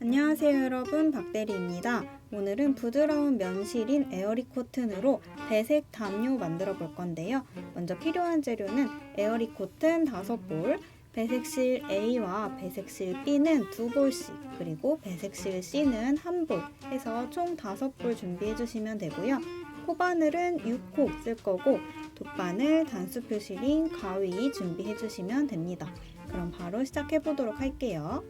안녕하세요 여러분, 박대리입니다. 오늘은 부드러운 면실인 에어리 코튼으로 배색 담요 만들어 볼 건데요. 먼저 필요한 재료는 에어리 코튼 5볼, 배색실 A와 배색실 B는 2볼씩, 그리고 배색실 C는 1볼 해서 총 5볼 준비해 주시면 되고요. 코바늘은 6호 쓸 거고 돗바늘, 단수 표시링, 가위 준비해 주시면 됩니다. 그럼 바로 시작해 보도록 할게요.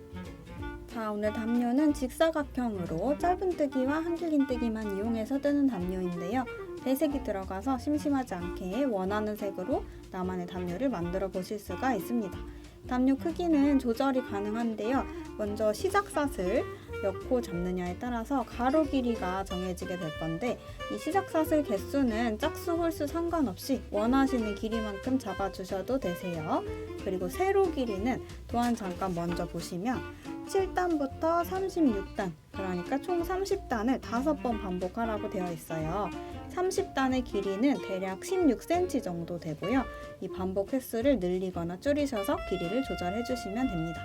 자, 오늘 담요는 직사각형으로 짧은뜨기와 한길긴뜨기만 이용해서 뜨는 담요인데요. 배색이 들어가서 심심하지 않게 원하는 색으로 나만의 담요를 만들어 보실 수가 있습니다. 담요 크기는 조절이 가능한데요. 먼저 시작사슬 몇 코 잡느냐에 따라서 가로 길이가 정해지게 될 건데, 이 시작사슬 개수는 짝수 홀수 상관없이 원하시는 길이만큼 잡아주셔도 되세요. 그리고 세로 길이는 또한 잠깐 먼저 보시면 7단부터 36단, 그러니까 총 30단을 5번 반복하라고 되어 있어요. 30단의 길이는 대략 16cm 정도 되고요. 이 반복 횟수를 늘리거나 줄이셔서 길이를 조절해 주시면 됩니다.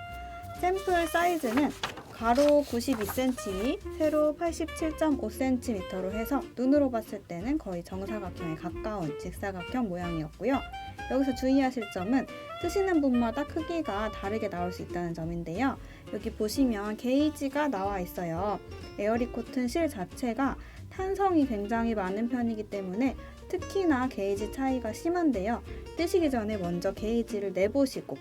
샘플 사이즈는 가로 92cm, 세로 87.5cm로 해서 눈으로 봤을 때는 거의 정사각형에 가까운 직사각형 모양이었고요. 여기서 주의하실 점은 뜨시는 분마다 크기가 다르게 나올 수 있다는 점인데요. 여기 보시면 게이지가 나와 있어요. 에어리 코튼 실 자체가 탄성이 굉장히 많은 편이기 때문에 특히나 게이지 차이가 심한데요. 뜨시기 전에 먼저 게이지를 내보시고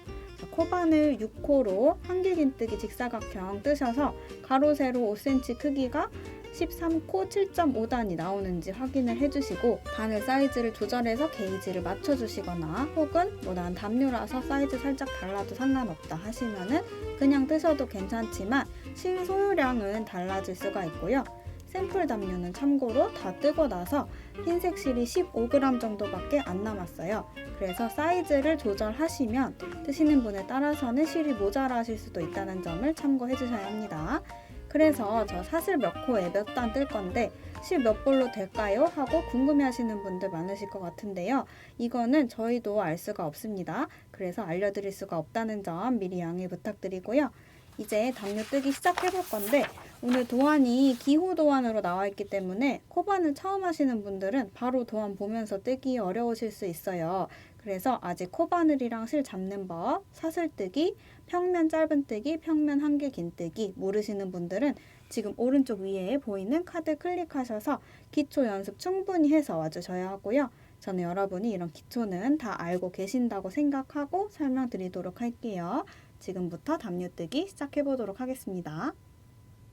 코바늘 6호로 한길긴뜨기 직사각형 뜨셔서 가로 세로 5cm 크기가 13코 7.5단이 나오는지 확인을 해주시고, 바늘 사이즈를 조절해서 게이지를 맞춰주시거나 혹은 난 담요라서 사이즈 살짝 달라도 상관없다 하시면은 그냥 뜨셔도 괜찮지만 실 소유량은 달라질 수가 있고요. 샘플 담요는 참고로 다 뜨고 나서 흰색 실이 15g 정도밖에 안 남았어요. 그래서 사이즈를 조절하시면 뜨시는 분에 따라서는 실이 모자라실 수도 있다는 점을 참고해 주셔야 합니다. 그래서 저 사슬 몇 코에 몇 단 뜰 건데 실 몇 볼로 될까요? 하고 궁금해 하시는 분들 많으실 것 같은데요. 이거는 저희도 알 수가 없습니다. 그래서 알려드릴 수가 없다는 점 미리 양해 부탁드리고요. 이제 담요 뜨기 시작해 볼 건데, 오늘 도안이 기호 도안으로 나와 있기 때문에 코바늘 처음 하시는 분들은 바로 도안 보면서 뜨기 어려우실 수 있어요. 그래서 아직 코바늘이랑 실 잡는 법, 사슬 뜨기, 평면 짧은 뜨기, 평면 한길 긴 뜨기 모르시는 분들은 지금 오른쪽 위에 보이는 카드 클릭하셔서 기초 연습 충분히 해서 와주셔야 하고요. 저는 여러분이 이런 기초는 다 알고 계신다고 생각하고 설명드리도록 할게요. 지금부터 담요 뜨기 시작해 보도록 하겠습니다.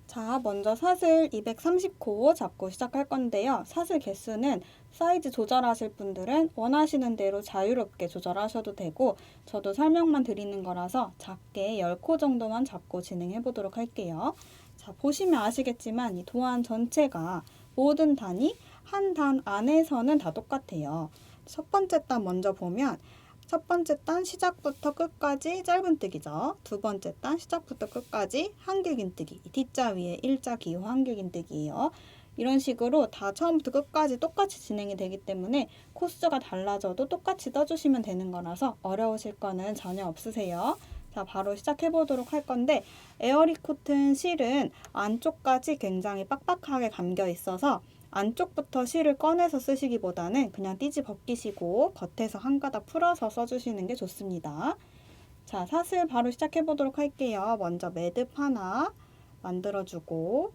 자, 먼저 사슬 230코 잡고 시작할 건데요. 사슬 개수는 사이즈 조절하실 분들은 원하시는 대로 자유롭게 조절하셔도 되고, 저도 설명만 드리는 거라서 작게 10코 정도만 잡고 진행해 보도록 할게요. 자, 보시면 아시겠지만 이 도안 전체가 모든 단이 한 단 안에서는 다 똑같아요. 첫 번째 단 먼저 보면 첫 번째 단 시작부터 끝까지 짧은뜨기죠. 두 번째 단 시작부터 끝까지 한길긴뜨기, D자 위에 일자 기호 한길긴뜨기예요. 이런 식으로 다 처음부터 끝까지 똑같이 진행이 되기 때문에 코스가 달라져도 똑같이 떠주시면 되는 거라서 어려우실 거는 전혀 없으세요. 자, 바로 시작해 보도록 할 건데, 에어리 코튼 실은 안쪽까지 굉장히 빡빡하게 감겨 있어서 안쪽부터 실을 꺼내서 쓰시기보다는 그냥 띠지 벗기시고 겉에서 한 가닥 풀어서 써주시는 게 좋습니다. 자, 사슬 바로 시작해 보도록 할게요. 먼저 매듭 하나 만들어주고,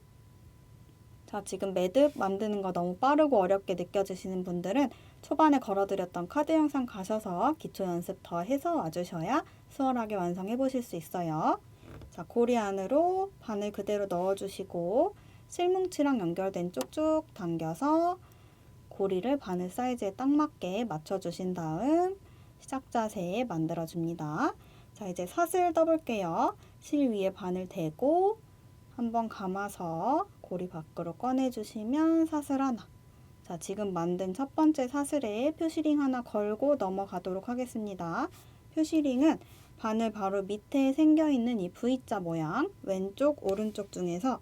자, 지금 매듭 만드는 거 너무 빠르고 어렵게 느껴지시는 분들은 초반에 걸어드렸던 카드 영상 가셔서 기초 연습 더 해서 와주셔야 수월하게 완성해 보실 수 있어요. 자, 고리 안으로 바늘 그대로 넣어주시고 실뭉치랑 연결된 쪽쭉 당겨서 고리를 바늘 사이즈에 딱 맞게 맞춰주신 다음 시작 자세 만들어줍니다. 자, 이제 사슬 떠볼게요. 실 위에 바늘 대고 한번 감아서 고리 밖으로 꺼내주시면 사슬 하나. 자, 지금 만든 첫 번째 사슬에 표시링 하나 걸고 넘어가도록 하겠습니다. 표시링은 바늘 바로 밑에 생겨있는 이 V자 모양, 왼쪽, 오른쪽 중에서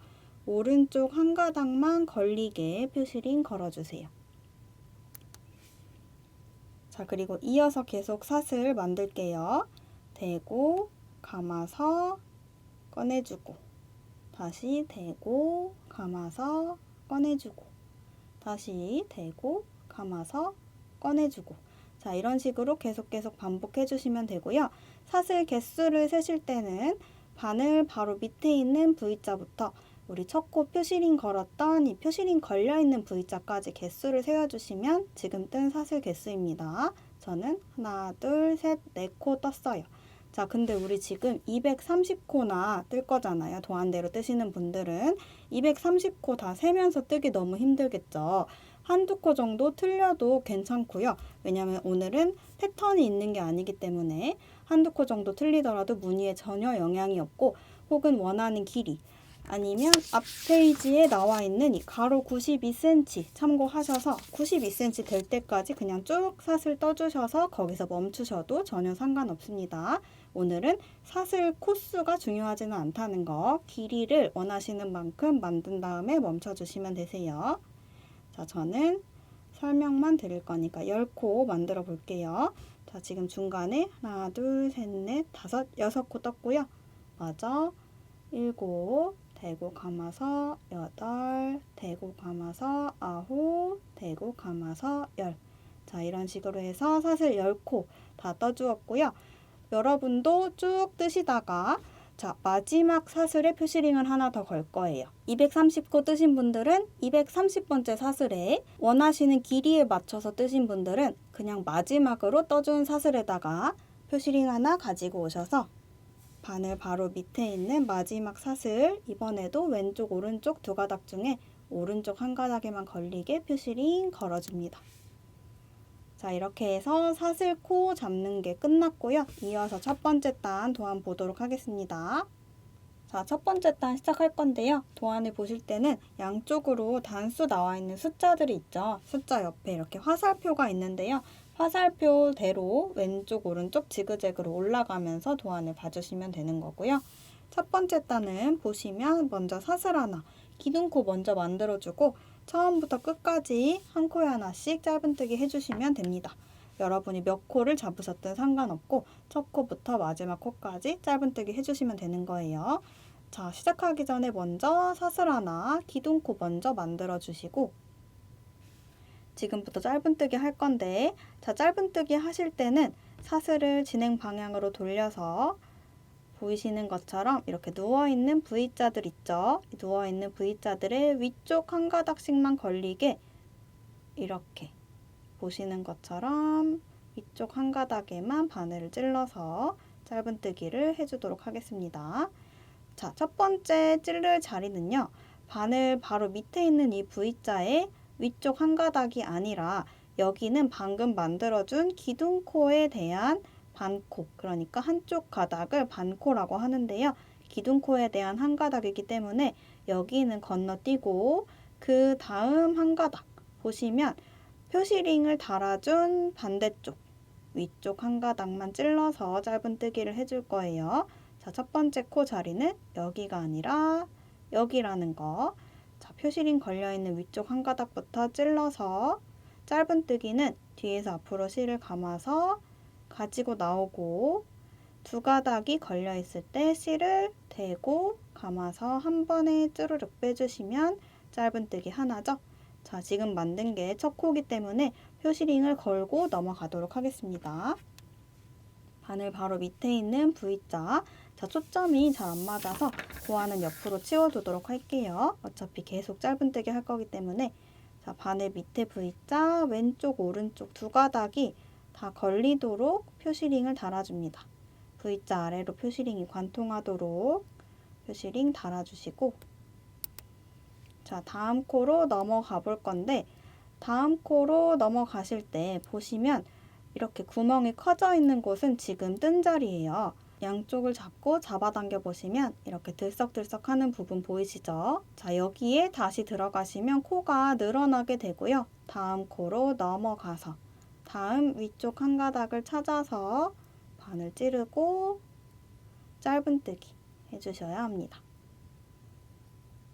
오른쪽 한 가닥만 걸리게 표시링 걸어주세요. 자, 그리고 이어서 계속 사슬 만들게요. 대고, 감아서, 꺼내주고, 다시 대고 감아서 꺼내주고, 다시 대고 감아서 꺼내주고. 자, 이런 식으로 계속 반복해 주시면 되고요. 사슬 개수를 세실 때는 바늘 바로 밑에 있는 V자부터 우리 첫 코 표시링 걸었던 이 표시링 걸려있는 V자까지 개수를 세워주시면 지금 뜬 사슬 개수입니다. 저는 하나, 둘, 셋, 네 코 떴어요. 자, 근데 우리 지금 230코나 뜰 거잖아요. 도안대로 뜨시는 분들은 230코 다 세면서 뜨기 너무 힘들겠죠. 한두 코 정도 틀려도 괜찮고요. 왜냐하면 오늘은 패턴이 있는 게 아니기 때문에 한두 코 정도 틀리더라도 무늬에 전혀 영향이 없고, 혹은 원하는 길이 아니면 앞 페이지에 나와 있는 이 가로 92cm 참고하셔서 92cm 될 때까지 그냥 쭉 사슬 떠주셔서 거기서 멈추셔도 전혀 상관없습니다. 오늘은 사슬 코수가 중요하지는 않다는 거, 길이를 원하시는 만큼 만든 다음에 멈춰주시면 되세요. 자, 저는 설명만 드릴 거니까 10코 만들어 볼게요. 자, 지금 중간에 하나, 둘, 셋, 넷, 다섯, 6코 떴고요. 맞아. 7, 대고 감아서 8, 대고 감아서 9, 대고 감아서 10. 자, 이런 식으로 해서 사슬 10코 다 떠주었고요. 여러분도 쭉 뜨시다가 자, 마지막 사슬에 표시링을 하나 더 걸 거예요. 230코 뜨신 분들은 230번째 사슬에, 원하시는 길이에 맞춰서 뜨신 분들은 그냥 마지막으로 떠준 사슬에다가 표시링 하나 가지고 오셔서 바늘 바로 밑에 있는 마지막 사슬, 이번에도 왼쪽 오른쪽 두 가닥 중에 오른쪽 한 가닥에만 걸리게 표시링 걸어줍니다. 자, 이렇게 해서 사슬 코 잡는 게 끝났고요. 이어서 첫 번째 단 도안 보도록 하겠습니다. 자, 첫 번째 단 시작할 건데요. 도안을 보실 때는 양쪽으로 단수 나와 있는 숫자들이 있죠. 숫자 옆에 이렇게 화살표가 있는데요. 화살표대로 왼쪽 오른쪽 지그재그로 올라가면서 도안을 봐주시면 되는 거고요. 첫 번째 단은 보시면 먼저 사슬 하나, 기둥코 먼저 만들어주고 처음부터 끝까지 한 코에 하나씩 짧은뜨기 해주시면 됩니다. 여러분이 몇 코를 잡으셨든 상관없고 첫 코부터 마지막 코까지 짧은뜨기 해주시면 되는 거예요. 자, 시작하기 전에 먼저 사슬 하나, 기둥코 먼저 만들어주시고 지금부터 짧은뜨기 할 건데, 자, 짧은뜨기 하실 때는 사슬을 진행 방향으로 돌려서 보이시는 것처럼 이렇게 누워있는 V자들 있죠? 누워있는 V자들의 위쪽 한 가닥씩만 걸리게 이렇게 보시는 것처럼 위쪽 한 가닥에만 바늘을 찔러서 짧은뜨기를 해주도록 하겠습니다. 자, 첫 번째 찌를 자리는요. 바늘 바로 밑에 있는 이 V자의 위쪽 한 가닥이 아니라 여기는 방금 만들어준 기둥코에 대한 반코, 그러니까 한쪽 가닥을 반코라고 하는데요. 기둥코에 대한 한 가닥이기 때문에 여기는 건너뛰고 그 다음 한 가닥 보시면 표시링을 달아준 반대쪽 위쪽 한 가닥만 찔러서 짧은뜨기를 해줄 거예요. 자, 첫 번째 코 자리는 여기가 아니라 여기라는 거. 자, 표시링 걸려있는 위쪽 한 가닥부터 찔러서 짧은뜨기는 뒤에서 앞으로 실을 감아서 가지고 나오고 두 가닥이 걸려있을 때 실을 대고 감아서 한 번에 쭈르륵 빼주시면 짧은뜨기 하나죠. 자, 지금 만든 게 첫 코기 때문에 표시링을 걸고 넘어가도록 하겠습니다. 바늘 바로 밑에 있는 V자. 자, 초점이 잘 안 맞아서 도안은 옆으로 치워두도록 할게요. 어차피 계속 짧은뜨기 할 거기 때문에. 자, 바늘 밑에 V자, 왼쪽 오른쪽 두 가닥이 다 걸리도록 표시링을 달아줍니다. V자 아래로 표시링이 관통하도록 표시링 달아주시고, 자, 다음 코로 넘어가 볼 건데, 다음 코로 넘어가실 때 보시면 이렇게 구멍이 커져 있는 곳은 지금 뜬 자리예요. 양쪽을 잡고 잡아당겨 보시면 이렇게 들썩들썩 하는 부분 보이시죠? 자, 여기에 다시 들어가시면 코가 늘어나게 되고요. 다음 코로 넘어가서 다음 위쪽 한 가닥을 찾아서 바늘 찌르고 짧은뜨기 해주셔야 합니다.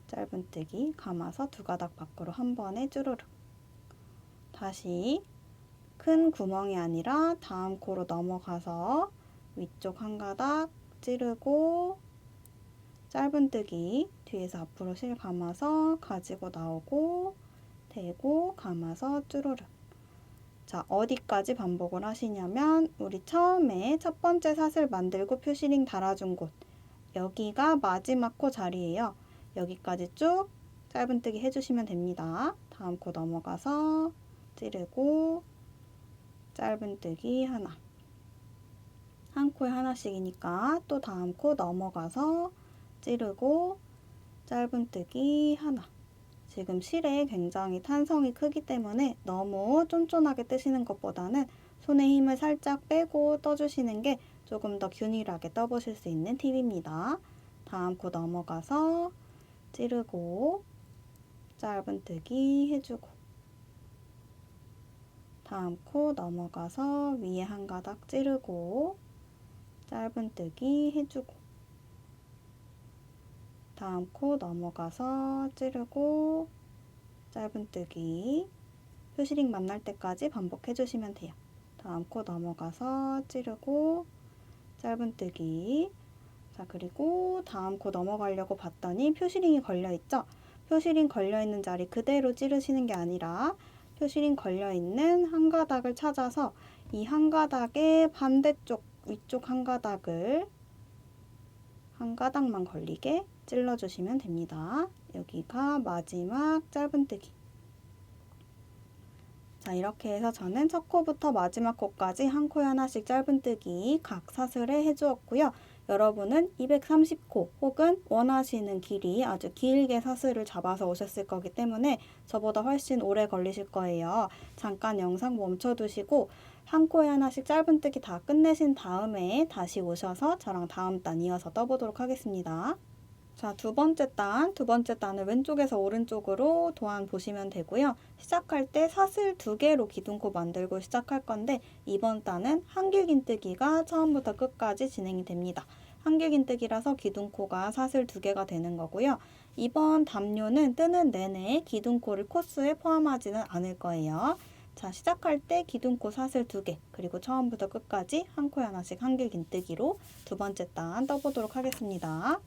짧은뜨기 감아서 두 가닥 밖으로 한 번에 쭈르륵. 다시 큰 구멍이 아니라 다음 코로 넘어가서 위쪽 한 가닥 찌르고 짧은뜨기 뒤에서 앞으로 실 감아서 가지고 나오고 대고 감아서 쭈루룩. 자, 어디까지 반복을 하시냐면 우리 처음에 첫 번째 사슬 만들고 표시링 달아준 곳, 여기가 마지막 코 자리예요. 여기까지 쭉 짧은뜨기 해주시면 됩니다. 다음 코 넘어가서 찌르고 짧은뜨기 하나. 한 코에 하나씩이니까 또 다음 코 넘어가서 찌르고 짧은뜨기 하나. 지금 실에 굉장히 탄성이 크기 때문에 너무 쫀쫀하게 뜨시는 것보다는 손에 힘을 살짝 빼고 떠주시는 게 조금 더 균일하게 떠보실 수 있는 팁입니다. 다음 코 넘어가서 찌르고 짧은뜨기 해주고 다음 코 넘어가서 위에 한 가닥 찌르고 짧은뜨기 해주고 다음 코 넘어가서 찌르고 짧은뜨기 표시링 만날 때까지 반복해 주시면 돼요. 다음 코 넘어가서 찌르고 짧은뜨기. 자, 그리고 다음 코 넘어가려고 봤더니 표시링이 걸려있죠? 표시링 걸려있는 자리 그대로 찌르시는 게 아니라 표시링 걸려있는 한 가닥을 찾아서 이 한 가닥의 반대쪽 위쪽 한 가닥을 한 가닥만 걸리게 찔러주시면 됩니다. 여기가 마지막 짧은뜨기. 자, 이렇게 해서 저는 첫 코부터 마지막 코까지 한 코에 하나씩 짧은뜨기 각 사슬에 해주었고요. 여러분은 230코 혹은 원하시는 길이 아주 길게 사슬을 잡아서 오셨을 거기 때문에 저보다 훨씬 오래 걸리실 거예요. 잠깐 영상 멈춰두시고 한 코에 하나씩 짧은뜨기 다 끝내신 다음에 다시 오셔서 저랑 다음 단 이어서 떠보도록 하겠습니다. 자, 두 번째 단을 왼쪽에서 오른쪽으로 도안 보시면 되고요. 시작할 때 사슬 2개로 기둥코 만들고 시작할 건데 이번 단은 한길긴뜨기가 처음부터 끝까지 진행이 됩니다. 한길긴뜨기라서 기둥코가 사슬 2개가 되는 거고요. 이번 담요는 뜨는 내내 기둥코를 코스에 포함하지는 않을 거예요. 자, 시작할 때 기둥코 사슬 2개, 그리고 처음부터 끝까지 한 코에 하나씩 한길긴뜨기로 두 번째 단 떠보도록 하겠습니다.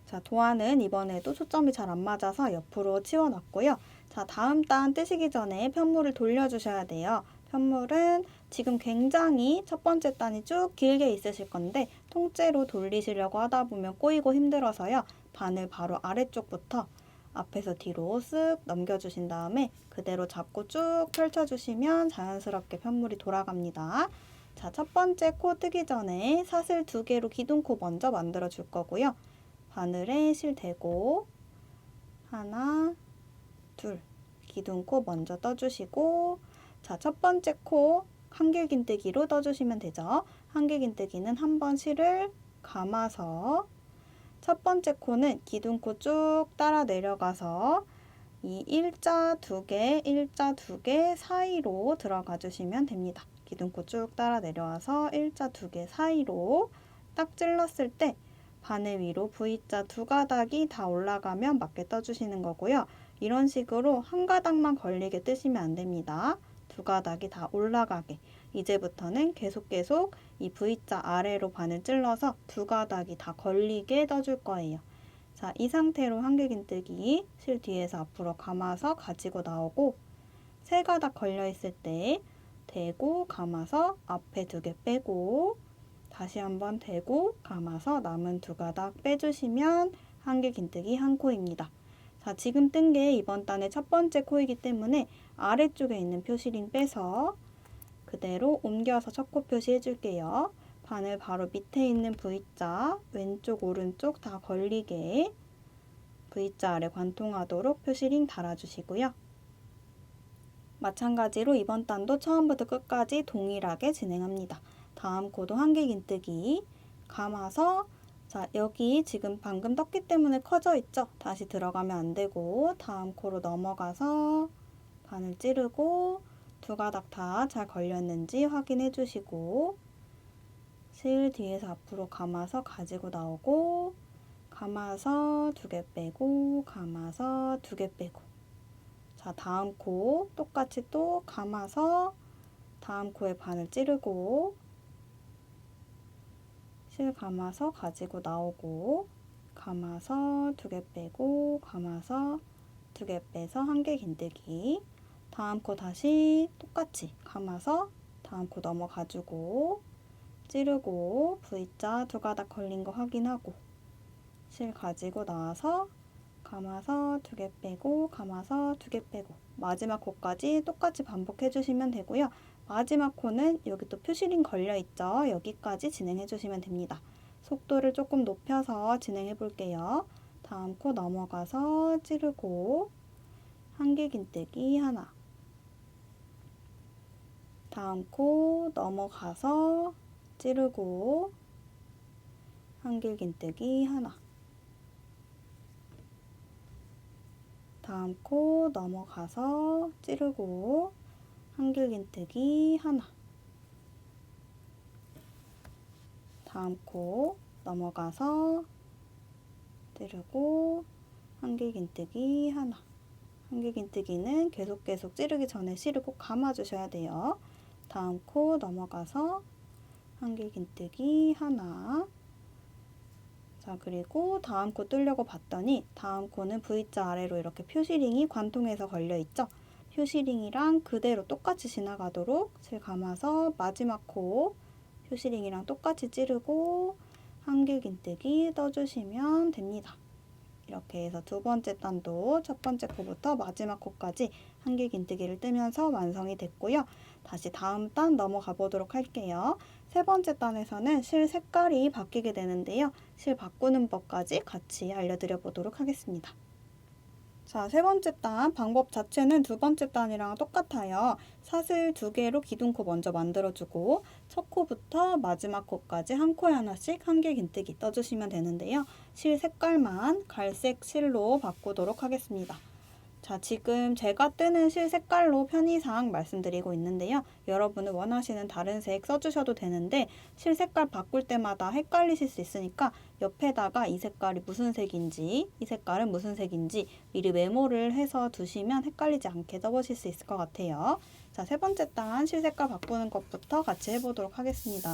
자, 도안은 이번에도 초점이 잘 안 맞아서 옆으로 치워놨고요. 자, 다음 단 뜨시기 전에 편물을 돌려주셔야 돼요. 편물은 지금 굉장히 첫 번째 단이 쭉 길게 있으실 건데 통째로 돌리시려고 하다 보면 꼬이고 힘들어서요. 바늘 바로 아래쪽부터 앞에서 뒤로 쓱 넘겨주신 다음에 그대로 잡고 쭉 펼쳐주시면 자연스럽게 편물이 돌아갑니다. 자, 첫 번째 코 뜨기 전에 사슬 2개로 기둥코 먼저 만들어 줄 거고요. 바늘에 실 대고 하나, 둘, 기둥코 먼저 떠주시고 자, 첫 번째 코 한길긴뜨기로 떠주시면 되죠. 한길긴뜨기는 한번 실을 감아서 첫 번째 코는 기둥코 쭉 따라 내려가서 이 일자 2개 사이로 들어가 주시면 됩니다. 기둥코 쭉 따라 내려와서 일자 2개 사이로 딱 찔렀을 때 바늘 위로 V자 2가닥이 다 올라가면 맞게 떠주시는 거고요. 이런 식으로 한 가닥만 걸리게 뜨시면 안 됩니다. 2가닥이 다 올라가게. 이제부터는 계속 이 V자 아래로 바늘 찔러서 2가닥이 다 걸리게 떠줄 거예요. 자, 이 상태로 한길긴뜨기 실 뒤에서 앞으로 감아서 가지고 나오고 3가닥 걸려 있을 때 대고 감아서 앞에 2개 빼고 다시 한번 대고 감아서 남은 2가닥 빼주시면 한길긴뜨기 한 코입니다. 자, 지금 뜬 게 이번 단의 첫 번째 코이기 때문에 아래쪽에 있는 표시링 빼서 그대로 옮겨서 첫 코 표시 해줄게요. 바늘 바로 밑에 있는 V자 왼쪽 오른쪽 다 걸리게 V자 아래 관통하도록 표시링 달아주시고요. 마찬가지로 이번 단도 처음부터 끝까지 동일하게 진행합니다. 다음 코도 한길긴뜨기 감아서 자, 여기 지금 방금 떴기 때문에 커져 있죠? 다시 들어가면 안 되고 다음 코로 넘어가서 바늘 찌르고 2가닥 다 잘 걸렸는지 확인해 주시고 실 뒤에서 앞으로 감아서 가지고 나오고 감아서 2개 빼고 감아서 2개 빼고 자, 다음 코 똑같이 또 감아서 다음 코에 바늘 찌르고 실 감아서 가지고 나오고 감아서 2개 빼고 감아서 2개 빼서 1개 긴뜨기. 다음 코 다시 똑같이 감아서 다음 코 넘어가지고 찌르고 V자 2가닥 걸린 거 확인하고 실 가지고 나와서 감아서 2개 빼고 감아서 2개 빼고 마지막 코까지 똑같이 반복해 주시면 되고요. 마지막 코는 여기 또 표시링 걸려 있죠. 여기까지 진행해 주시면 됩니다. 속도를 조금 높여서 진행해 볼게요. 다음 코 넘어가서 찌르고 1개 긴뜨기 하나. 다음 코 넘어가서 찌르고 1개 긴뜨기 하나. 다음 코 넘어가서 찌르고 1개 긴뜨기 하나. 다음 코 넘어가서 찌르고 1개 긴뜨기 하나. 1개 긴뜨기는 계속 찌르기 전에 실을 꼭 감아 주셔야 돼요. 다음 코 넘어가서 1개 긴뜨기 하나. 자, 그리고 다음 코 뜨려고 봤더니 다음 코는 V자 아래로 이렇게 표시링이 관통해서 걸려 있죠. 표시링이랑 그대로 똑같이 지나가도록 실 감아서 마지막 코 표시링이랑 똑같이 찌르고 1개 긴뜨기 떠주시면 됩니다. 이렇게 해서 두 번째 단도 첫 번째 코부터 마지막 코까지 1개 긴뜨기를 뜨면서 완성이 됐고요. 다시 다음 단 넘어가 보도록 할게요. 세 번째 단에서는 실 색깔이 바뀌게 되는데요. 실 바꾸는 법까지 같이 알려드려 보도록 하겠습니다. 자, 세 번째 단 방법 자체는 두 번째 단이랑 똑같아요. 사슬 2개로 기둥코 먼저 만들어주고 첫 코부터 마지막 코까지 한 코에 하나씩 1개 긴뜨기 떠주시면 되는데요. 실 색깔만 갈색 실로 바꾸도록 하겠습니다. 자, 지금 제가 뜨는 실 색깔로 편의상 말씀드리고 있는데요. 여러분은 원하시는 다른 색 써주셔도 되는데 실 색깔 바꿀 때마다 헷갈리실 수 있으니까 옆에다가 이 색깔이 무슨 색인지 이 색깔은 무슨 색인지 미리 메모를 해서 두시면 헷갈리지 않게 써보실 수 있을 것 같아요. 자, 세 번째 단 실 색깔 바꾸는 것부터 같이 해보도록 하겠습니다.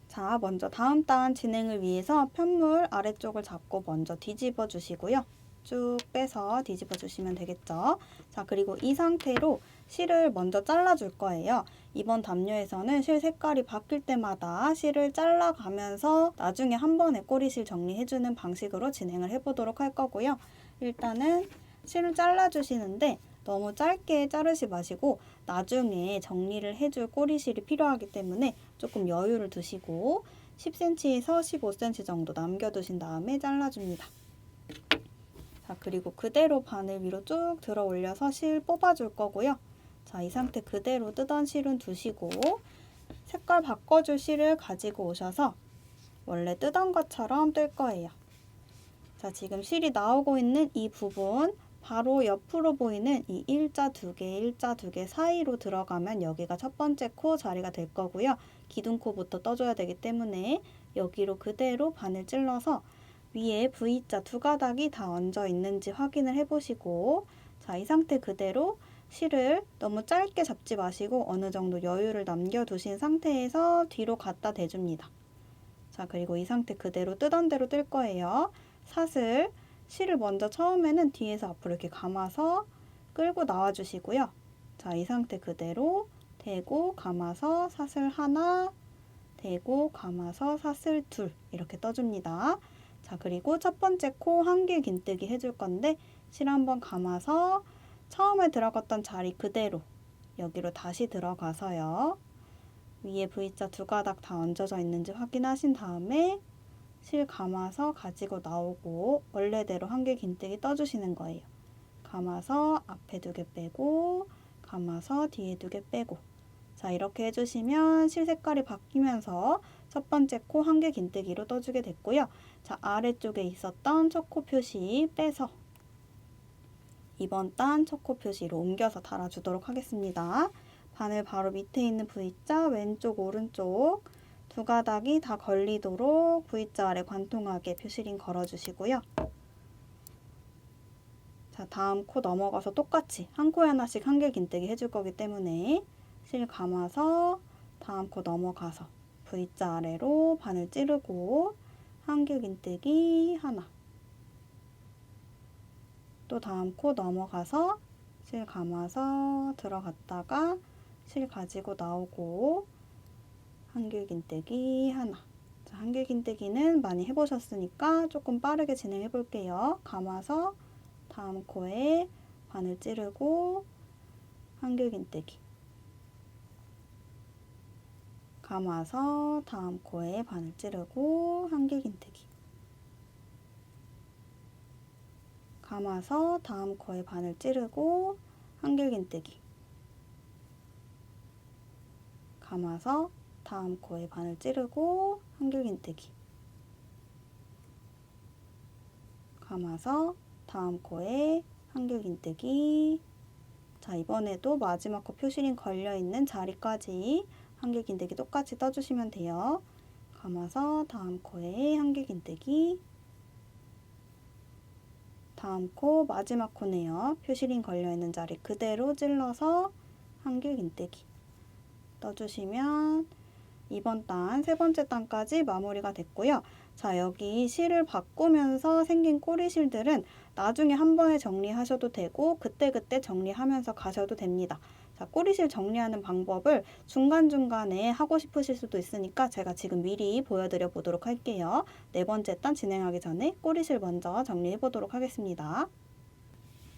자, 먼저 다음 단 진행을 위해서 편물 아래쪽을 잡고 먼저 뒤집어 주시고요. 쭉 빼서 뒤집어 주시면 되겠죠. 자, 그리고 이 상태로 실을 먼저 잘라 줄 거예요. 이번 담요에서는 실 색깔이 바뀔 때마다 실을 잘라가면서 나중에 한 번에 꼬리실 정리해 주는 방식으로 진행을 해 보도록 할 거고요. 일단은 실을 잘라 주시는데 너무 짧게 자르지 마시고 나중에 정리를 해줄 꼬리실이 필요하기 때문에 조금 여유를 두시고 10cm에서 15cm 정도 남겨두신 다음에 잘라줍니다. 자, 그리고 그대로 바늘 위로 쭉 들어 올려서 실 뽑아줄 거고요. 자, 이 상태 그대로 뜨던 실은 두시고 색깔 바꿔줄 실을 가지고 오셔서 원래 뜨던 것처럼 뜰 거예요. 자, 지금 실이 나오고 있는 이 부분 바로 옆으로 보이는 이 일자 2개 사이로 들어가면 여기가 첫 번째 코 자리가 될 거고요. 기둥코부터 떠줘야 되기 때문에 여기로 그대로 바늘 찔러서 위에 V자 2가닥이 다 얹어 있는지 확인을 해보시고 자, 이 상태 그대로 실을 너무 짧게 잡지 마시고 어느 정도 여유를 남겨두신 상태에서 뒤로 갖다 대줍니다. 자, 그리고 이 상태 그대로 뜨던 대로 뜰 거예요. 사슬, 실을 먼저 처음에는 뒤에서 앞으로 이렇게 감아서 끌고 나와 주시고요. 자, 이 상태 그대로 대고 감아서 사슬 하나, 대고 감아서 사슬 둘 이렇게 떠줍니다. 자, 그리고 첫 번째 코 1개 긴뜨기 해줄 건데 실 한번 감아서 처음에 들어갔던 자리 그대로 여기로 다시 들어가서요. 위에 V자 2가닥 다 얹어져 있는지 확인하신 다음에 실 감아서 가지고 나오고 원래대로 1개 긴뜨기 떠주시는 거예요. 감아서 앞에 2개 빼고 감아서 뒤에 2개 빼고 자, 이렇게 해주시면 실 색깔이 바뀌면서 첫 번째 코 1개 긴뜨기로 떠주게 됐고요. 자, 아래쪽에 있었던 첫 코 표시 빼서 이번 단 첫 코 표시로 옮겨서 달아주도록 하겠습니다. 바늘 바로 밑에 있는 V자 왼쪽 오른쪽 2가닥이 다 걸리도록 V자 아래 관통하게 표시링 걸어주시고요. 자, 다음 코 넘어가서 똑같이 한 코에 하나씩 1개 긴뜨기 해줄 거기 때문에 실 감아서 다음 코 넘어가서 V자 아래로 바늘 찌르고 한길긴뜨기 하나. 또 다음 코 넘어가서 실 감아서 들어갔다가 실 가지고 나오고 한길긴뜨기 하나. 자, 한길긴뜨기는 많이 해보셨으니까 조금 빠르게 진행해 볼게요. 감아서 다음 코에 바늘 찌르고 한길긴뜨기. 감아서 다음 코에 바늘 찌르고 한길긴뜨기. 감아서 다음 코에 바늘 찌르고 한길긴뜨기. 감아서 다음 코에 바늘 찌르고 한길긴뜨기. 감아서 다음 코에 한길긴뜨기. 자, 이번에도 마지막 코 표시링 걸려있는 자리까지 한길긴뜨기 똑같이 떠주시면 돼요. 감아서 다음 코에 한길긴뜨기. 다음 코 마지막 코네요. 표시링 걸려있는 자리 그대로 찔러서 한길긴뜨기 떠주시면 이번 단 세 번째 단까지 마무리가 됐고요. 자, 여기 실을 바꾸면서 생긴 꼬리 실들은 나중에 한 번에 정리하셔도 되고 그때그때 정리하면서 가셔도 됩니다. 자, 꼬리실 정리하는 방법을 중간중간에 하고 싶으실 수도 있으니까 제가 지금 미리 보여드려 보도록 할게요. 네 번째 단 진행하기 전에 꼬리실 먼저 정리해 보도록 하겠습니다.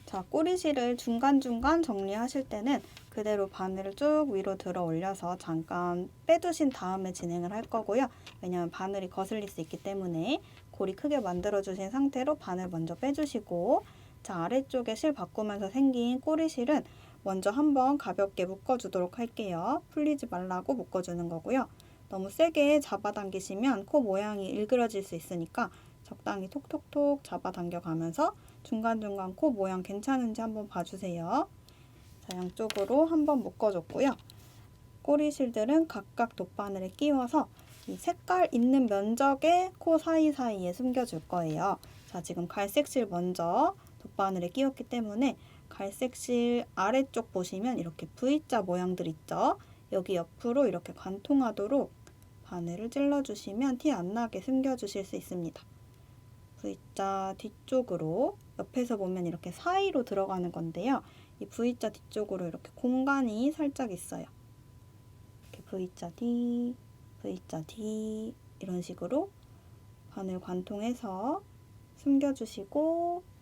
자, 꼬리실을 중간중간 정리하실 때는 그대로 바늘을 쭉 위로 들어 올려서 잠깐 빼두신 다음에 진행을 할 거고요. 왜냐하면 바늘이 거슬릴 수 있기 때문에 고리 크게 만들어 주신 상태로 바늘 먼저 빼주시고, 자, 아래쪽에 실 바꾸면서 생긴 꼬리실은 먼저 한번 가볍게 묶어주도록 할게요. 풀리지 말라고 묶어주는 거고요. 너무 세게 잡아당기시면 코 모양이 일그러질 수 있으니까 적당히 톡톡톡 잡아당겨 가면서 중간중간 코 모양 괜찮은지 한번 봐주세요. 자, 양쪽으로 한번 묶어줬고요. 꼬리실들은 각각 돗바늘에 끼워서 이 색깔 있는 면적의 코 사이사이에 숨겨줄 거예요. 자, 지금 갈색실 먼저 돗바늘에 끼웠기 때문에 갈색실 아래쪽 보시면 이렇게 V자 모양들 있죠? 여기 옆으로 이렇게 관통하도록 바늘을 찔러주시면 티 안 나게 숨겨주실 수 있습니다. V자 뒤쪽으로 옆에서 보면 이렇게 사이로 들어가는 건데요. 이 V자 뒤쪽으로 이렇게 공간이 살짝 있어요. 이렇게 V자 뒤, V자 뒤 이런 식으로 바늘 관통해서 숨겨주시고,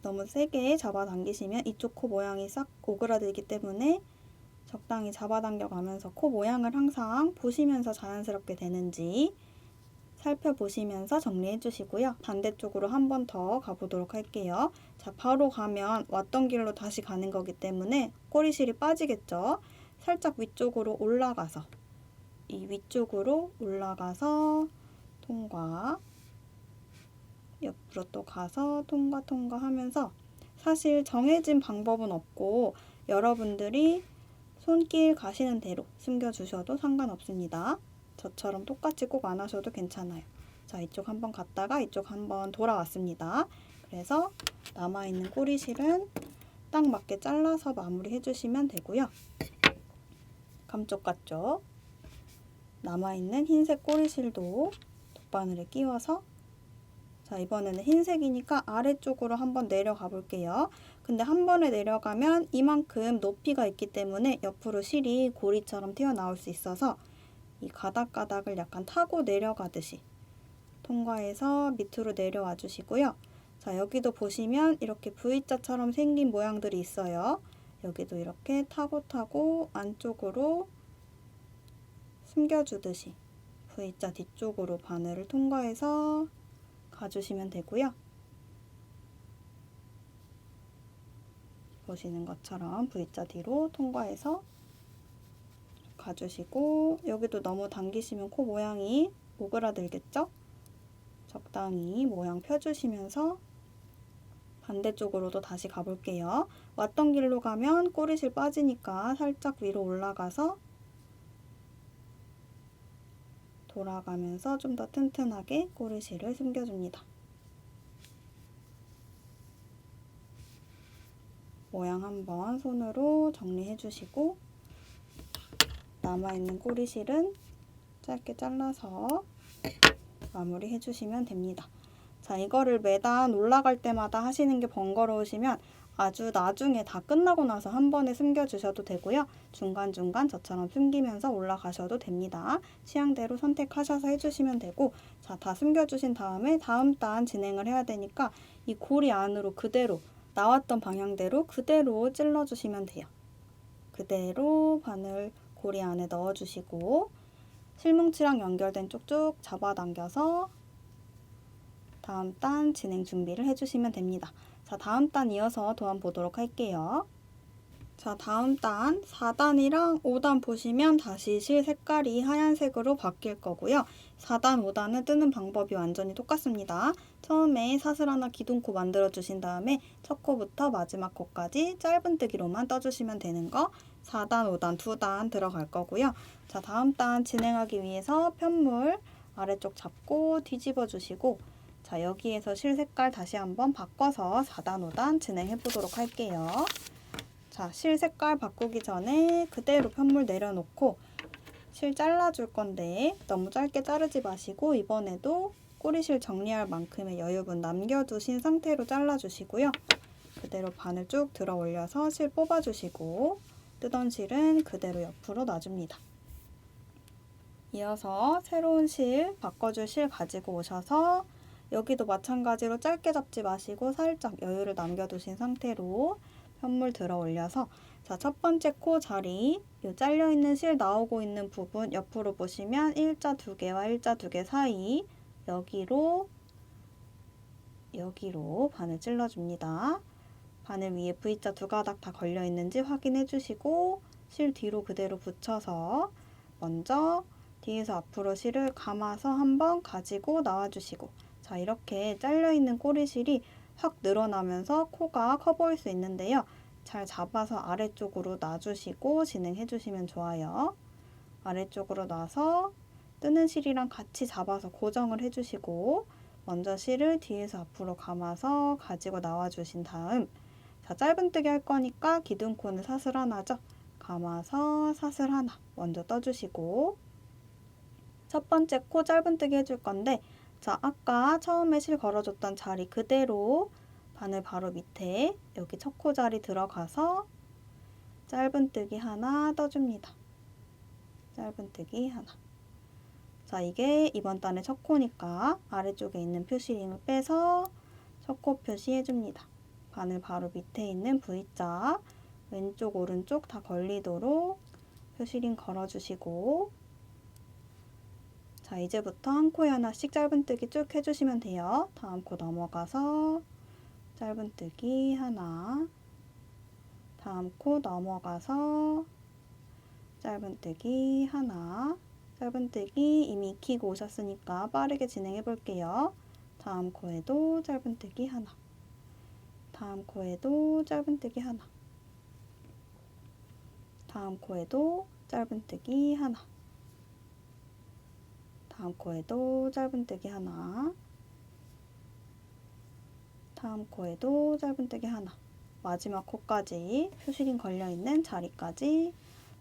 너무 세게 잡아당기시면 이쪽 코 모양이 싹 오그라들기 때문에 적당히 잡아당겨 가면서 코 모양을 항상 보시면서 자연스럽게 되는지 살펴보시면서 정리해 주시고요. 반대쪽으로 한 번 더 가보도록 할게요. 자, 바로 가면 왔던 길로 다시 가는 거기 때문에 꼬리실이 빠지겠죠. 살짝 위쪽으로 올라가서, 이 위쪽으로 올라가서 통과, 옆으로 또 가서 통과 하면서, 사실 정해진 방법은 없고 여러분들이 손길 가시는 대로 숨겨주셔도 상관없습니다. 저처럼 똑같이 꼭 안 하셔도 괜찮아요. 자, 이쪽 한번 갔다가 이쪽 한번 돌아왔습니다. 그래서 남아있는 꼬리실은 딱 맞게 잘라서 마무리 해주시면 되고요. 감쪽 같죠? 남아있는 흰색 꼬리실도 돗바늘에 끼워서, 자, 이번에는 흰색이니까 아래쪽으로 한번 내려가 볼게요. 근데 한 번에 내려가면 이만큼 높이가 있기 때문에 옆으로 실이 고리처럼 튀어나올 수 있어서 이 가닥가닥을 약간 타고 내려가듯이 통과해서 밑으로 내려와 주시고요. 자, 여기도 보시면 이렇게 V자처럼 생긴 모양들이 있어요. 여기도 이렇게 타고 안쪽으로 숨겨주듯이 V자 뒤쪽으로 바늘을 통과해서 가주시면 되고요. 보시는 것처럼 V자 뒤로 통과해서 가주시고, 여기도 너무 당기시면 코 모양이 오그라들겠죠? 적당히 모양 펴주시면서 반대쪽으로도 다시 가볼게요. 왔던 길로 가면 꼬리실 빠지니까 살짝 위로 올라가서 돌아가면서 좀 더 튼튼하게 꼬리실을 숨겨줍니다. 모양 한번 손으로 정리해 주시고, 남아있는 꼬리실은 짧게 잘라서 마무리 해주시면 됩니다. 자, 이거를 매단 올라갈 때마다 하시는 게 번거로우시면 아주 나중에 다 끝나고 나서 한 번에 숨겨주셔도 되고요. 중간중간 저처럼 숨기면서 올라가셔도 됩니다. 취향대로 선택하셔서 해주시면 되고, 자, 다 숨겨주신 다음에 다음 단 진행을 해야 되니까 이 고리 안으로 그대로 나왔던 방향대로 그대로 찔러주시면 돼요. 그대로 바늘 고리 안에 넣어주시고 실뭉치랑 연결된 쪽쭉 잡아당겨서 다음 단 진행 준비를 해주시면 됩니다. 자, 다음 단 이어서 도안 보도록 할게요. 자, 다음 단 4단이랑 5단 보시면 다시 실 색깔이 하얀색으로 바뀔 거고요. 4단, 5단은 뜨는 방법이 완전히 똑같습니다. 처음에 사슬 하나 기둥코 만들어 주신 다음에 첫 코부터 마지막 코까지 짧은뜨기로만 떠주시면 되는 거 4단, 5단, 2단 들어갈 거고요. 자, 다음 단 진행하기 위해서 편물 아래쪽 잡고 뒤집어 주시고 자, 여기에서 실 색깔 다시 한번 바꿔서 4단, 5단 진행해 보도록 할게요. 자, 실 색깔 바꾸기 전에 그대로 편물 내려놓고 실 잘라줄 건데 너무 짧게 자르지 마시고 이번에도 꼬리실 정리할 만큼의 여유분 남겨두신 상태로 잘라주시고요. 그대로 바늘 쭉 들어 올려서 실 뽑아주시고 뜨던 실은 그대로 옆으로 놔줍니다. 이어서 새로운 실, 바꿔줄 실 가지고 오셔서 여기도 마찬가지로 짧게 잡지 마시고 살짝 여유를 남겨두신 상태로 편물 들어 올려서 자, 첫 번째 코 자리 이 잘려있는 실 나오고 있는 부분 옆으로 보시면 일자 두 개와 일자 두 개 사이 여기로 바늘 찔러줍니다. 바늘 위에 V자 두 가닥 다 걸려있는지 확인해 주시고 실 뒤로 그대로 붙여서 먼저 뒤에서 앞으로 실을 감아서 한번 가지고 나와주시고 자, 이렇게 잘려있는 꼬리실이 확 늘어나면서 코가 커 보일 수 있는데요. 잘 잡아서 아래쪽으로 놔주시고 진행해 주시면 좋아요. 아래쪽으로 놔서 뜨는 실이랑 같이 잡아서 고정을 해주시고 먼저 실을 뒤에서 앞으로 감아서 가지고 나와주신 다음 자, 짧은뜨기 할 거니까 기둥코는 사슬 하나죠. 감아서 사슬 하나 먼저 떠주시고 첫 번째 코 짧은뜨기 해줄 건데 자, 아까 처음에 실 걸어줬던 자리 그대로 바늘 바로 밑에 여기 첫 코 자리 들어가서 짧은뜨기 하나 떠줍니다. 짧은뜨기 하나. 자, 이게 이번 단의 첫 코니까 아래쪽에 있는 표시링을 빼서 첫 코 표시해줍니다. 바늘 바로 밑에 있는 V자 왼쪽 오른쪽 다 걸리도록 표시링 걸어주시고 자, 이제부터 한 코에 하나씩 짧은뜨기 쭉 해주시면 돼요. 다음 코 넘어가서 짧은뜨기 하나 다음 코 넘어가서 짧은뜨기 하나 짧은뜨기 이미 익히고 오셨으니까 빠르게 진행해 볼게요. 다음 코에도 짧은뜨기 하나 다음 코에도 짧은뜨기 하나 다음 코에도 짧은뜨기 하나 다음 코에도 짧은뜨기 하나 다음 코에도 짧은뜨기 하나 마지막 코까지 표시링 걸려있는 자리까지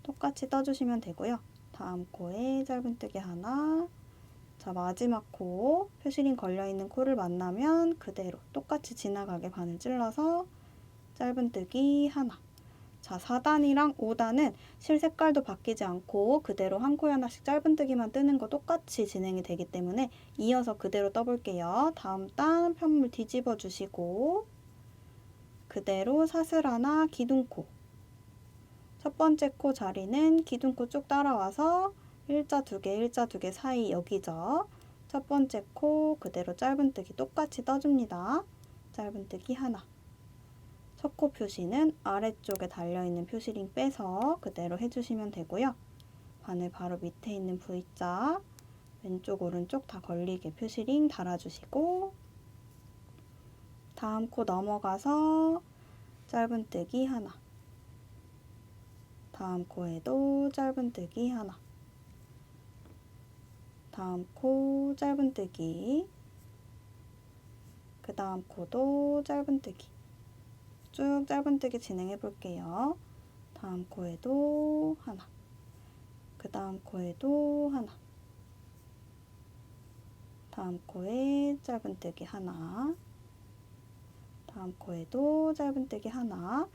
똑같이 떠주시면 되고요. 다음 코에 짧은뜨기 하나 자, 마지막 코 표시링 걸려있는 코를 만나면 그대로 똑같이 지나가게 바늘 찔러서 짧은뜨기 하나 자, 4단이랑 5단은 실 색깔도 바뀌지 않고 그대로 한 코에 하나씩 짧은뜨기만 뜨는 거 똑같이 진행이 되기 때문에 이어서 그대로 떠볼게요. 다음 단 편물 뒤집어 주시고 그대로 사슬 하나 기둥코 첫 번째 코 자리는 기둥코 쭉 따라와서 일자 두 개 사이 여기죠. 첫 번째 코 그대로 짧은뜨기 똑같이 떠줍니다. 짧은뜨기 하나 첫 코 표시는 아래쪽에 달려있는 표시링 빼서 그대로 해주시면 되고요. 바늘 바로 밑에 있는 V자 왼쪽 오른쪽 다 걸리게 표시링 달아주시고 다음 코 넘어가서 짧은뜨기 하나 다음 코에도 짧은뜨기 하나 다음 코 짧은뜨기 그 다음 코도 짧은뜨기 쭉 짧은뜨기 진행해 볼게요. 다음 코에도 하나 그 다음 코에도 하나 다음 코에 짧은뜨기 하나, 다음 코에도 짧은뜨기 하나.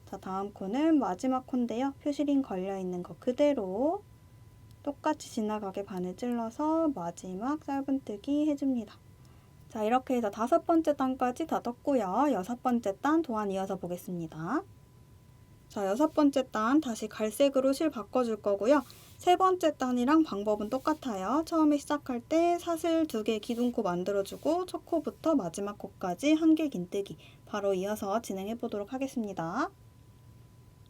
자, 다음 코는 마지막 코인데요. 표시링 걸려있는 거 그대로 똑같이 지나가게 바늘 찔러서 마지막 짧은뜨기 해줍니다. 자, 이렇게 해서 5번째 단까지 다 떴고요. 6번째 단 도안 이어서 보겠습니다. 자, 6번째 단 다시 갈색으로 실 바꿔줄 거고요. 3번째 단이랑 방법은 똑같아요. 처음에 시작할 때 사슬 2개 기둥코 만들어주고 첫 코부터 마지막 코까지 한 개 긴뜨기 바로 이어서 진행해 보도록 하겠습니다.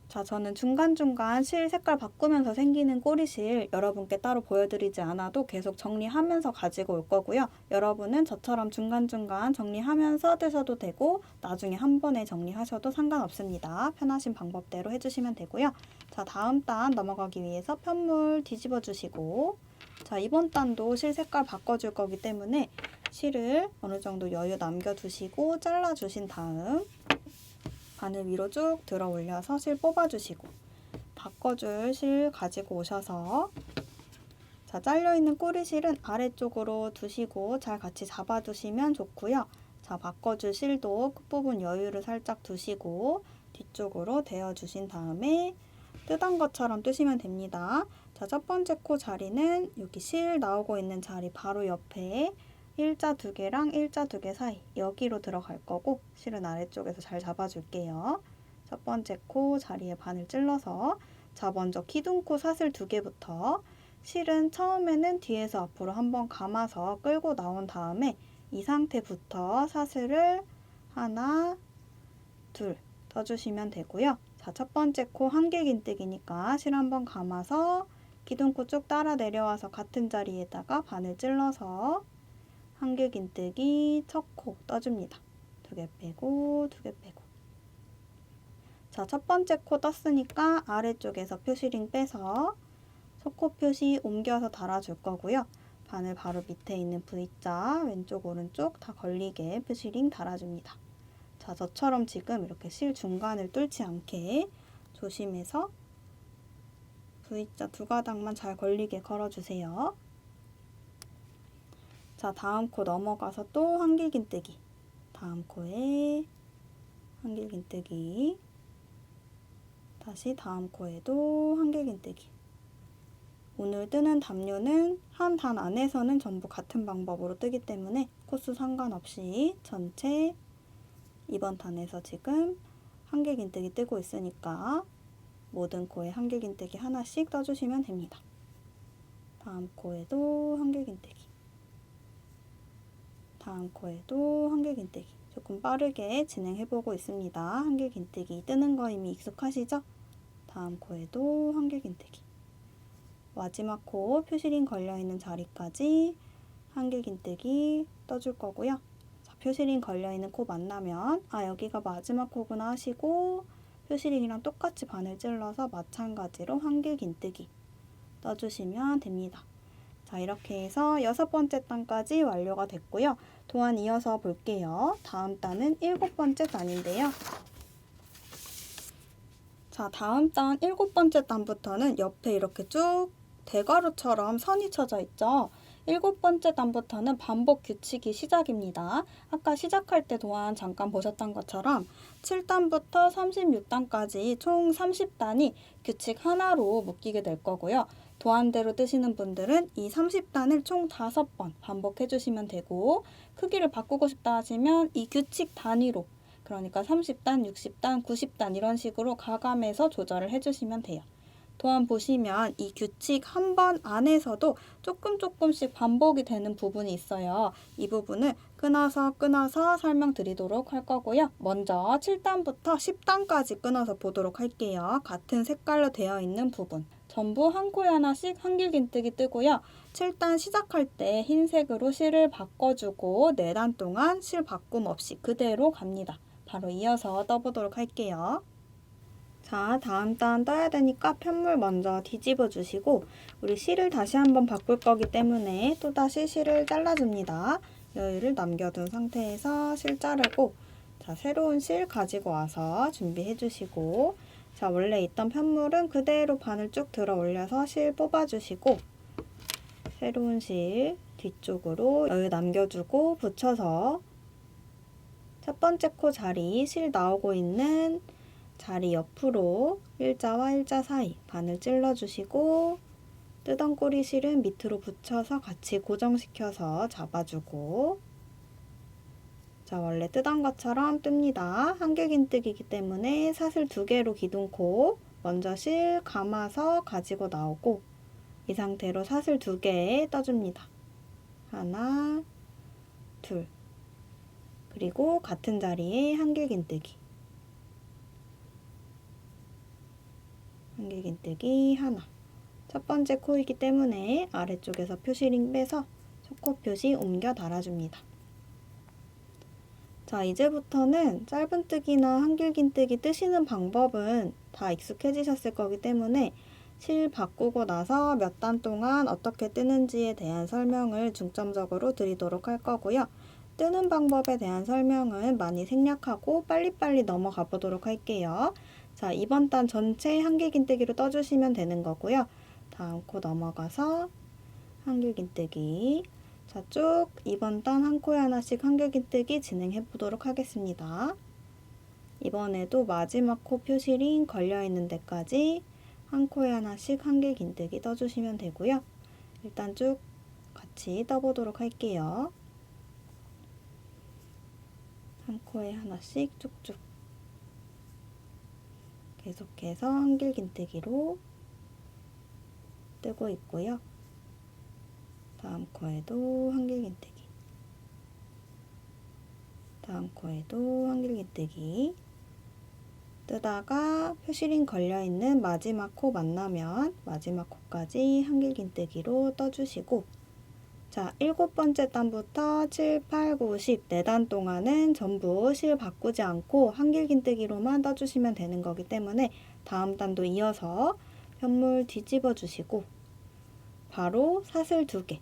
자, 저는 중간중간 실 색깔 바꾸면서 생기는 꼬리실 여러분께 따로 보여드리지 않아도 계속 정리하면서 가지고 올 거고요. 여러분은 저처럼 중간중간 정리하면서 뜨셔도 되고 나중에 한 번에 정리하셔도 상관없습니다. 편하신 방법대로 해주시면 되고요. 자, 다음 단 넘어가기 위해서 편물 뒤집어 주시고, 자, 이번 단도 실 색깔 바꿔줄 거기 때문에 실을 어느 정도 여유 남겨두시고 잘라주신 다음 바늘 위로 쭉 들어 올려서 실 뽑아주시고, 바꿔줄 실 가지고 오셔서, 자, 잘려있는 꼬리실은 아래쪽으로 두시고 잘 같이 잡아두시면 좋고요. 자, 바꿔줄 실도 끝부분 여유를 살짝 두시고 뒤쪽으로 대어주신 다음에 뜨던 것처럼 뜨시면 됩니다. 자, 첫 번째 코 자리는 여기 실 나오고 있는 자리 바로 옆에 일자 2개랑 일자 2개 사이 여기로 들어갈 거고 실은 아래쪽에서 잘 잡아줄게요. 첫 번째 코 자리에 바늘 찔러서, 자, 먼저 기둥코 사슬 2개부터 실은 처음에는 뒤에서 앞으로 한번 감아서 끌고 나온 다음에 이 상태부터 사슬을 하나, 둘 떠주시면 되고요. 자, 첫 번째 코 한 개 긴뜨기니까 실 한번 감아서 기둥코 쭉 따라 내려와서 같은 자리에다가 바늘 찔러서 한 개 긴뜨기 첫 코 떠줍니다. 2개 빼고 2개 빼고. 자, 첫 번째 코 떴으니까 아래쪽에서 표시링 빼서 첫 코 표시 옮겨서 달아줄 거고요. 바늘 바로 밑에 있는 V자 왼쪽 오른쪽 다 걸리게 표시링 달아줍니다. 자, 저처럼 지금 이렇게 실 중간을 뚫지 않게 조심해서 V자 2가닥만 잘 걸리게 걸어주세요. 자, 다음 코 넘어가서 또 한 길 긴뜨기, 다음 코에 한 길 긴뜨기, 다시 다음 코에도 한 길 긴뜨기. 오늘 뜨는 담요는 한 단 안에서는 전부 같은 방법으로 뜨기 때문에 코수 상관없이 전체 이번 단에서 지금 한 길 긴뜨기 뜨고 있으니까 모든 코에 한 길 긴뜨기 하나씩 떠주시면 됩니다. 다음 코에도 한 길 긴뜨기, 다음 코에도 한 길 긴뜨기. 조금 빠르게 진행해보고 있습니다. 한 길 긴뜨기 뜨는 거 이미 익숙하시죠? 다음 코에도 한 길 긴뜨기. 마지막 코 표시링 걸려있는 자리까지 한 길 긴뜨기 떠줄 거고요. 자, 표시링 걸려있는 코 만나면 여기가 마지막 코구나 하시고 표시링이랑 똑같이 바늘 찔러서 마찬가지로 한 길 긴뜨기 떠주시면 됩니다. 자, 이렇게 해서 6번째 단까지 완료가 됐고요. 도안 이어서 볼게요. 다음 단은 7번째 단인데요. 자, 다음 단 7번째 단부터는 옆에 이렇게 쭉 대괄호처럼 선이 쳐져 있죠. 7번째 단부터는 반복 규칙이 시작입니다. 아까 시작할 때 도안 잠깐 보셨던 것처럼 7단부터 36단까지 총 30단이 규칙 하나로 묶이게 될 거고요. 도안대로 뜨시는 분들은 이 30단을 총 5번 반복해 주시면 되고, 크기를 바꾸고 싶다 하시면 이 규칙 단위로, 그러니까 30단, 60단, 90단 이런 식으로 가감해서 조절을 해주시면 돼요. 도안 보시면 이 규칙 한 번 안에서도 조금씩 반복이 되는 부분이 있어요. 이 부분을 끊어서 설명드리도록 할 거고요. 먼저 7단부터 10단까지 끊어서 보도록 할게요. 같은 색깔로 되어 있는 부분. 전부 한 코에 하나씩 한 길 긴뜨기 뜨고요. 7단 시작할 때 흰색으로 실을 바꿔주고 4단 동안 실 바꿈 없이 그대로 갑니다. 바로 이어서 떠보도록 할게요. 자, 다음 단 떠야 되니까 편물 먼저 뒤집어 주시고 우리 실을 다시 한번 바꿀 거기 때문에 또다시 실을 잘라줍니다. 여유를 남겨둔 상태에서 실 자르고, 자, 새로운 실 가지고 와서 준비해 주시고, 자, 원래 있던 편물은 그대로 바늘 쭉 들어 올려서 실 뽑아 주시고 새로운 실 뒤쪽으로 여유 남겨주고 붙여서 첫 번째 코 자리 실 나오고 있는 자리 옆으로 일자와 일자 사이 바늘 찔러주시고 뜨던 꼬리 실은 밑으로 붙여서 같이 고정시켜서 잡아주고 자, 원래 뜨던 것처럼 뜹니다. 한길긴뜨기이기 때문에 사슬 2개로 기둥코 먼저 실 감아서 가지고 나오고 이 상태로 사슬 2개 떠줍니다. 하나, 둘, 그리고 같은 자리에 한길긴뜨기 하나. 첫 번째 코이기 때문에 아래쪽에서 표시링 빼서 속코 표시 옮겨 달아줍니다. 자, 이제부터는 짧은뜨기나 한길긴뜨기 뜨시는 방법은 다 익숙해지셨을 거기 때문에 실 바꾸고 나서 몇 단 동안 어떻게 뜨는지에 대한 설명을 중점적으로 드리도록 할 거고요. 뜨는 방법에 대한 설명은 많이 생략하고 빨리빨리 넘어가 보도록 할게요. 자, 이번 단 전체 한길긴뜨기로 떠주시면 되는 거고요. 다음 코 넘어가서 한길긴뜨기 자, 쭉 이번 단 한 코에 하나씩 한길긴뜨기 진행해 보도록 하겠습니다. 이번에도 마지막 코 표시링 걸려있는 데까지 한 코에 하나씩 한길긴뜨기 떠주시면 되고요. 일단 쭉 같이 떠보도록 할게요. 한 코에 하나씩 쭉쭉 계속해서 한길긴뜨기로 뜨고 있고요. 다음 코에도 한길긴뜨기 다음 코에도 한길긴뜨기 뜨다가 표시링 걸려있는 마지막 코 만나면 마지막 코까지 한길긴뜨기로 떠주시고 자, 7번째 단부터 7, 8, 9, 10 4단 동안은 전부 실 바꾸지 않고 한길긴뜨기로만 떠주시면 되는 거기 때문에 다음 단도 이어서 편물 뒤집어 주시고 바로 사슬 2개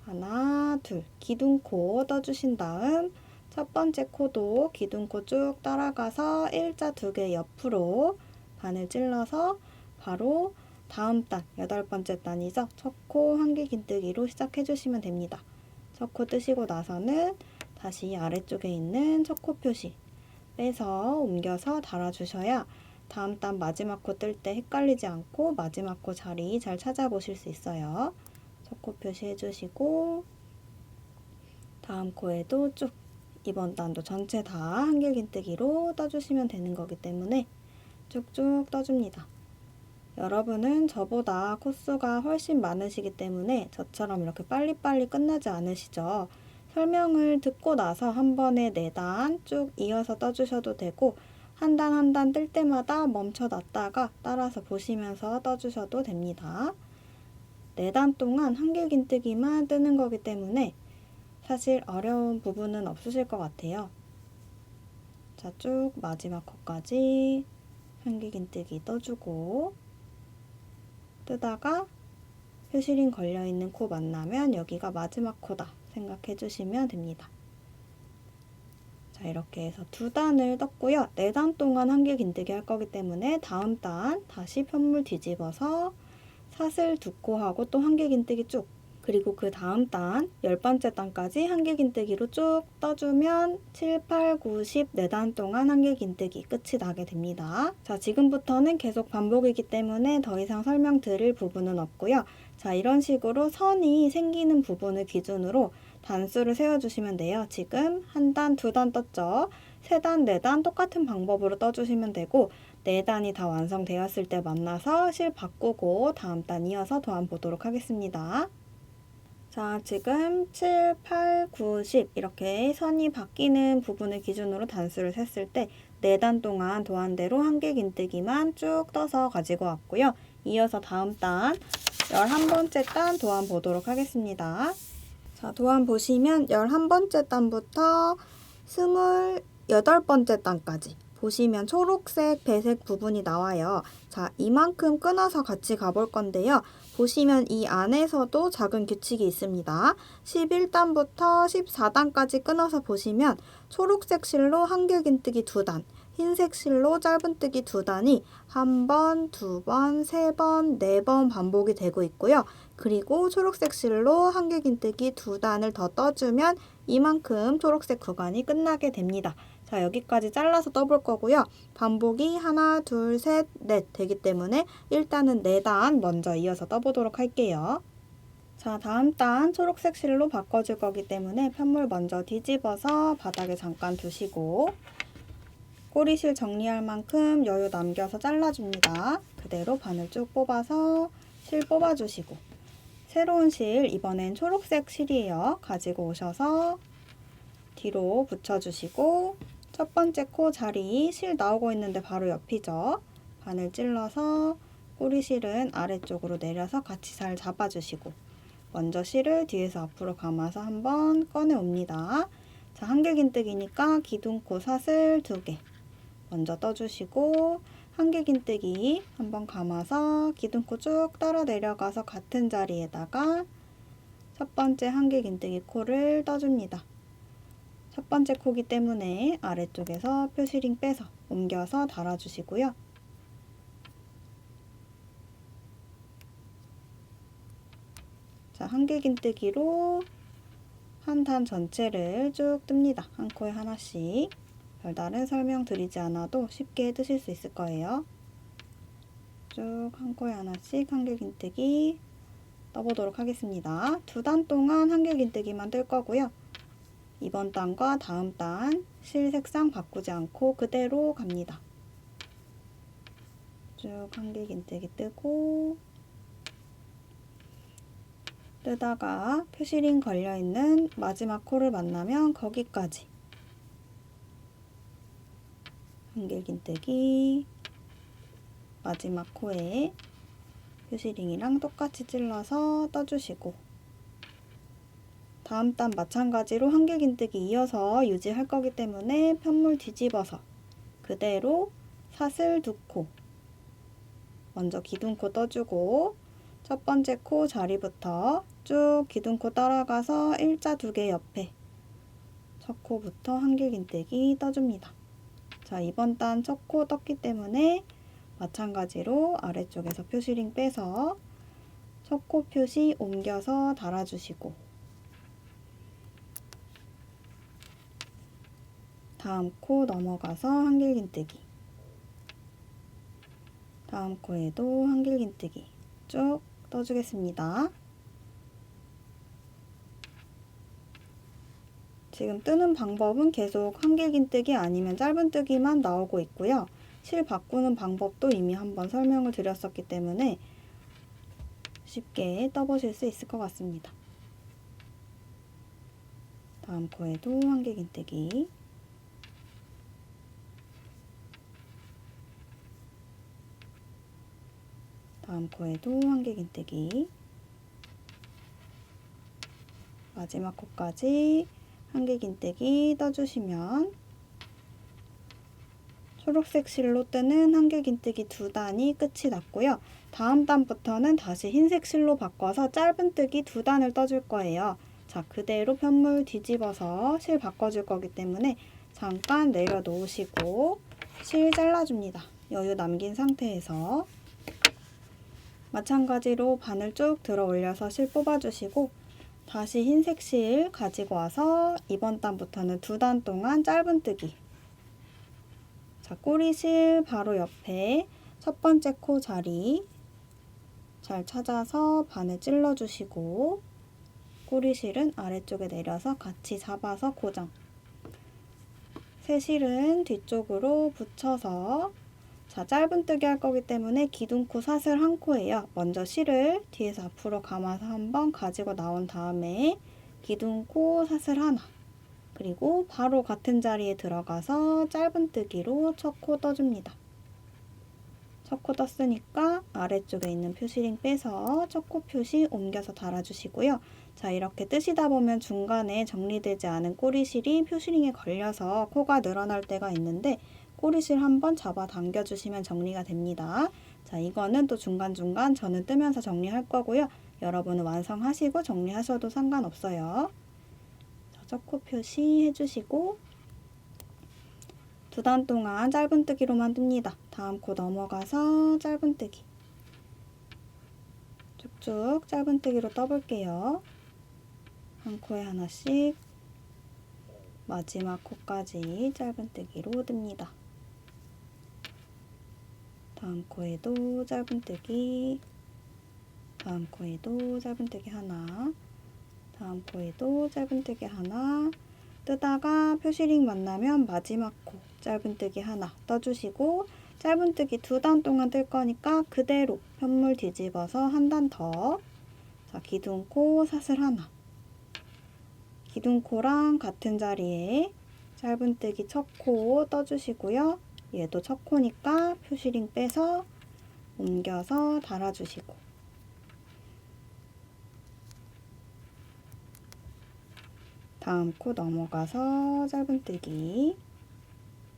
하나, 둘 기둥코 떠주신 다음 첫 번째 코도 기둥코 쭉 따라가서 일자 2개 옆으로 바늘 찔러서 바로 다음 단 8번째 단이죠. 첫 코 한길긴뜨기로 시작해 주시면 됩니다. 첫 코 뜨시고 나서는 다시 아래쪽에 있는 첫 코 표시 빼서 옮겨서 달아주셔야 다음 단 마지막 코 뜰 때 헷갈리지 않고 마지막 코 자리 잘 찾아보실 수 있어요. 첫 코 표시 해주시고 다음 코에도 쭉 이번 단도 전체 다 한길긴뜨기로 떠주시면 되는 거기 때문에 쭉쭉 떠줍니다. 여러분은 저보다 코수가 훨씬 많으시기 때문에 저처럼 이렇게 빨리빨리 끝나지 않으시죠? 설명을 듣고 나서 한 번에 4단 쭉 이어서 떠주셔도 되고 한 단 한 단 뜰 때마다 멈춰놨다가 따라서 보시면서 떠주셔도 됩니다. 4단 동안 한길긴뜨기만 뜨는 거기 때문에 사실 어려운 부분은 없으실 것 같아요. 자, 쭉 마지막 코까지 한길긴뜨기 떠주고 뜨다가 표시링 걸려있는 코 만나면 여기가 마지막 코다 생각해 주시면 됩니다. 자, 이렇게 해서 2단을 떴고요. 4단 동안 한길긴뜨기 할 거기 때문에 다음 단 다시 편물 뒤집어서 사슬 2코 하고 또 한길긴뜨기 쭉 그리고 그 다음 단 10번째 단까지 한길긴뜨기로 쭉 떠주면 7, 8, 9, 10 4단 동안 한길긴뜨기 끝이 나게 됩니다. 자, 지금부터는 계속 반복이기 때문에 더 이상 설명드릴 부분은 없고요. 자, 이런 식으로 선이 생기는 부분을 기준으로 단수를 세워주시면 돼요. 지금 한 단, 2단 떴죠. 3단, 4단 똑같은 방법으로 떠주시면 되고 4단이 다 완성되었을 때 만나서 실 바꾸고 다음 단 이어서 도안 보도록 하겠습니다. 자, 지금 7, 8, 9, 10 이렇게 선이 바뀌는 부분을 기준으로 단수를 셌을 때 4단 동안 도안대로 한길긴뜨기만 쭉 떠서 가지고 왔고요. 이어서 다음 단 11번째 단 도안 보도록 하겠습니다. 자, 도안 보시면 11번째 단부터 28번째 단까지 보시면 초록색, 배색 부분이 나와요. 자, 이만큼 끊어서 같이 가볼 건데요. 보시면 이 안에서도 작은 규칙이 있습니다. 11단부터 14단까지 끊어서 보시면 초록색 실로 한길긴뜨기 2단, 흰색 실로 짧은뜨기 2단이 1번, 2번, 3번, 4번 반복이 되고 있고요. 그리고 초록색 실로 한길긴뜨기 2단을 더 떠주면 이만큼 초록색 구간이 끝나게 됩니다. 자, 여기까지 잘라서 떠볼 거고요. 반복이 하나, 둘, 셋, 넷 되기 때문에 일단은 4단 먼저 이어서 떠보도록 할게요. 자, 다음 단 초록색 실로 바꿔줄 거기 때문에 편물 먼저 뒤집어서 바닥에 잠깐 두시고 꼬리실 정리할 만큼 여유 남겨서 잘라줍니다. 그대로 바늘 쭉 뽑아서 실 뽑아주시고 새로운 실, 이번엔 초록색 실이에요. 가지고 오셔서 뒤로 붙여주시고 첫 번째 코 자리 실 나오고 있는데 바로 옆이죠. 바늘 찔러서 꼬리실은 아래쪽으로 내려서 같이 잘 잡아주시고 먼저 실을 뒤에서 앞으로 감아서 한번 꺼내 옵니다. 자, 한길긴뜨기니까 기둥코 사슬 2개 먼저 떠주시고 한길긴뜨기 한번 감아서 기둥코 쭉 따라 내려가서 같은 자리에다가 첫 번째 한길긴뜨기 코를 떠줍니다. 첫 번째 코기 때문에 아래쪽에서 표시링 빼서 옮겨서 달아주시고요. 자, 한길긴뜨기로 한 단 전체를 쭉 뜹니다. 한 코에 하나씩. 별다른 설명 드리지 않아도 쉽게 뜨실 수 있을 거예요. 쭉 한 코에 하나씩 한길긴뜨기 떠보도록 하겠습니다. 2단 동안 한길긴뜨기만 뜰 거고요. 이번 단과 다음 단 실 색상 바꾸지 않고 그대로 갑니다. 쭉 한길긴뜨기 뜨고 뜨다가 표시링 걸려있는 마지막 코를 만나면 거기까지 한길긴뜨기 마지막 코에 표시링이랑 똑같이 찔러서 떠주시고 다음 단 마찬가지로 한길긴뜨기 이어서 유지할 거기 때문에 편물 뒤집어서 그대로 사슬 2코 먼저 기둥코 떠주고 첫 번째 코 자리부터 쭉 기둥코 따라가서 일자 2개 옆에 첫 코부터 한길긴뜨기 떠줍니다. 자, 이번 단 첫 코 떴기 때문에 마찬가지로 아래쪽에서 표시링 빼서 첫 코 표시 옮겨서 달아주시고 다음 코 넘어가서 한길긴뜨기 다음 코에도 한길긴뜨기 쭉 떠주겠습니다. 지금 뜨는 방법은 계속 한길긴뜨기 아니면 짧은뜨기만 나오고 있고요. 실 바꾸는 방법도 이미 한번 설명을 드렸었기 때문에 쉽게 떠보실 수 있을 것 같습니다. 다음 코에도 한길긴뜨기 다음 코에도 한길긴뜨기 마지막 코까지 한길긴뜨기 떠주시면 초록색 실로 뜨는 한길긴뜨기 2단이 끝이 났고요. 다음 단부터는 다시 흰색 실로 바꿔서 짧은뜨기 2단을 떠줄 거예요. 자, 그대로 편물 뒤집어서 실 바꿔줄 거기 때문에 잠깐 내려놓으시고 실 잘라줍니다. 여유 남긴 상태에서 마찬가지로 바늘 쭉 들어 올려서 실 뽑아주시고 다시 흰색 실 가지고 와서 이번 단부터는 2단 동안 짧은뜨기 자, 꼬리실 바로 옆에 첫 번째 코 자리 잘 찾아서 바늘 찔러주시고 꼬리실은 아래쪽에 내려서 같이 잡아서 고정 새 실은 뒤쪽으로 붙여서 자, 짧은뜨기 할 거기 때문에 기둥코 사슬 1코예요. 먼저 실을 뒤에서 앞으로 감아서 한번 가지고 나온 다음에 기둥코 사슬 하나 그리고 바로 같은 자리에 들어가서 짧은뜨기로 첫 코 떠줍니다. 첫 코 떴으니까 아래쪽에 있는 표시링 빼서 첫 코 표시 옮겨서 달아주시고요. 자, 이렇게 뜨시다 보면 중간에 정리되지 않은 꼬리실이 표시링에 걸려서 코가 늘어날 때가 있는데 꼬리실 한번 잡아 당겨주시면 정리가 됩니다. 자, 이거는 또 중간중간 저는 뜨면서 정리할 거고요. 여러분은 완성하시고 정리하셔도 상관없어요. 자, 첫 코 표시 해주시고 2단 동안 짧은뜨기로만 뜹니다. 다음 코 넘어가서 짧은뜨기 쭉쭉 짧은뜨기로 떠볼게요. 한 코에 하나씩 마지막 코까지 짧은뜨기로 듭니다. 다음 코에도 짧은뜨기, 다음 코에도 짧은뜨기 하나, 다음 코에도 짧은뜨기 하나, 뜨다가 표시링 만나면 마지막 코 짧은뜨기 하나 떠주시고, 짧은뜨기 2단 동안 뜰 거니까 그대로 편물 뒤집어서 한 단 더. 자, 기둥코 사슬 하나. 기둥코랑 같은 자리에 짧은뜨기 첫 코 떠주시고요. 얘도 첫 코니까 표시링 빼서 옮겨서 달아주시고, 다음 코 넘어가서 짧은뜨기,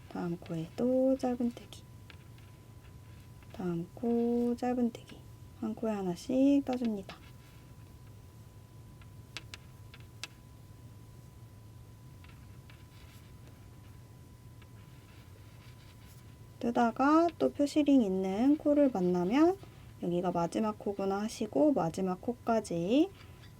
다음 코에도 짧은뜨기, 다음 코 짧은뜨기, 한 코에 하나씩 떠줍니다. 뜨다가 또 표시링 있는 코를 만나면 여기가 마지막 코구나 하시고 마지막 코까지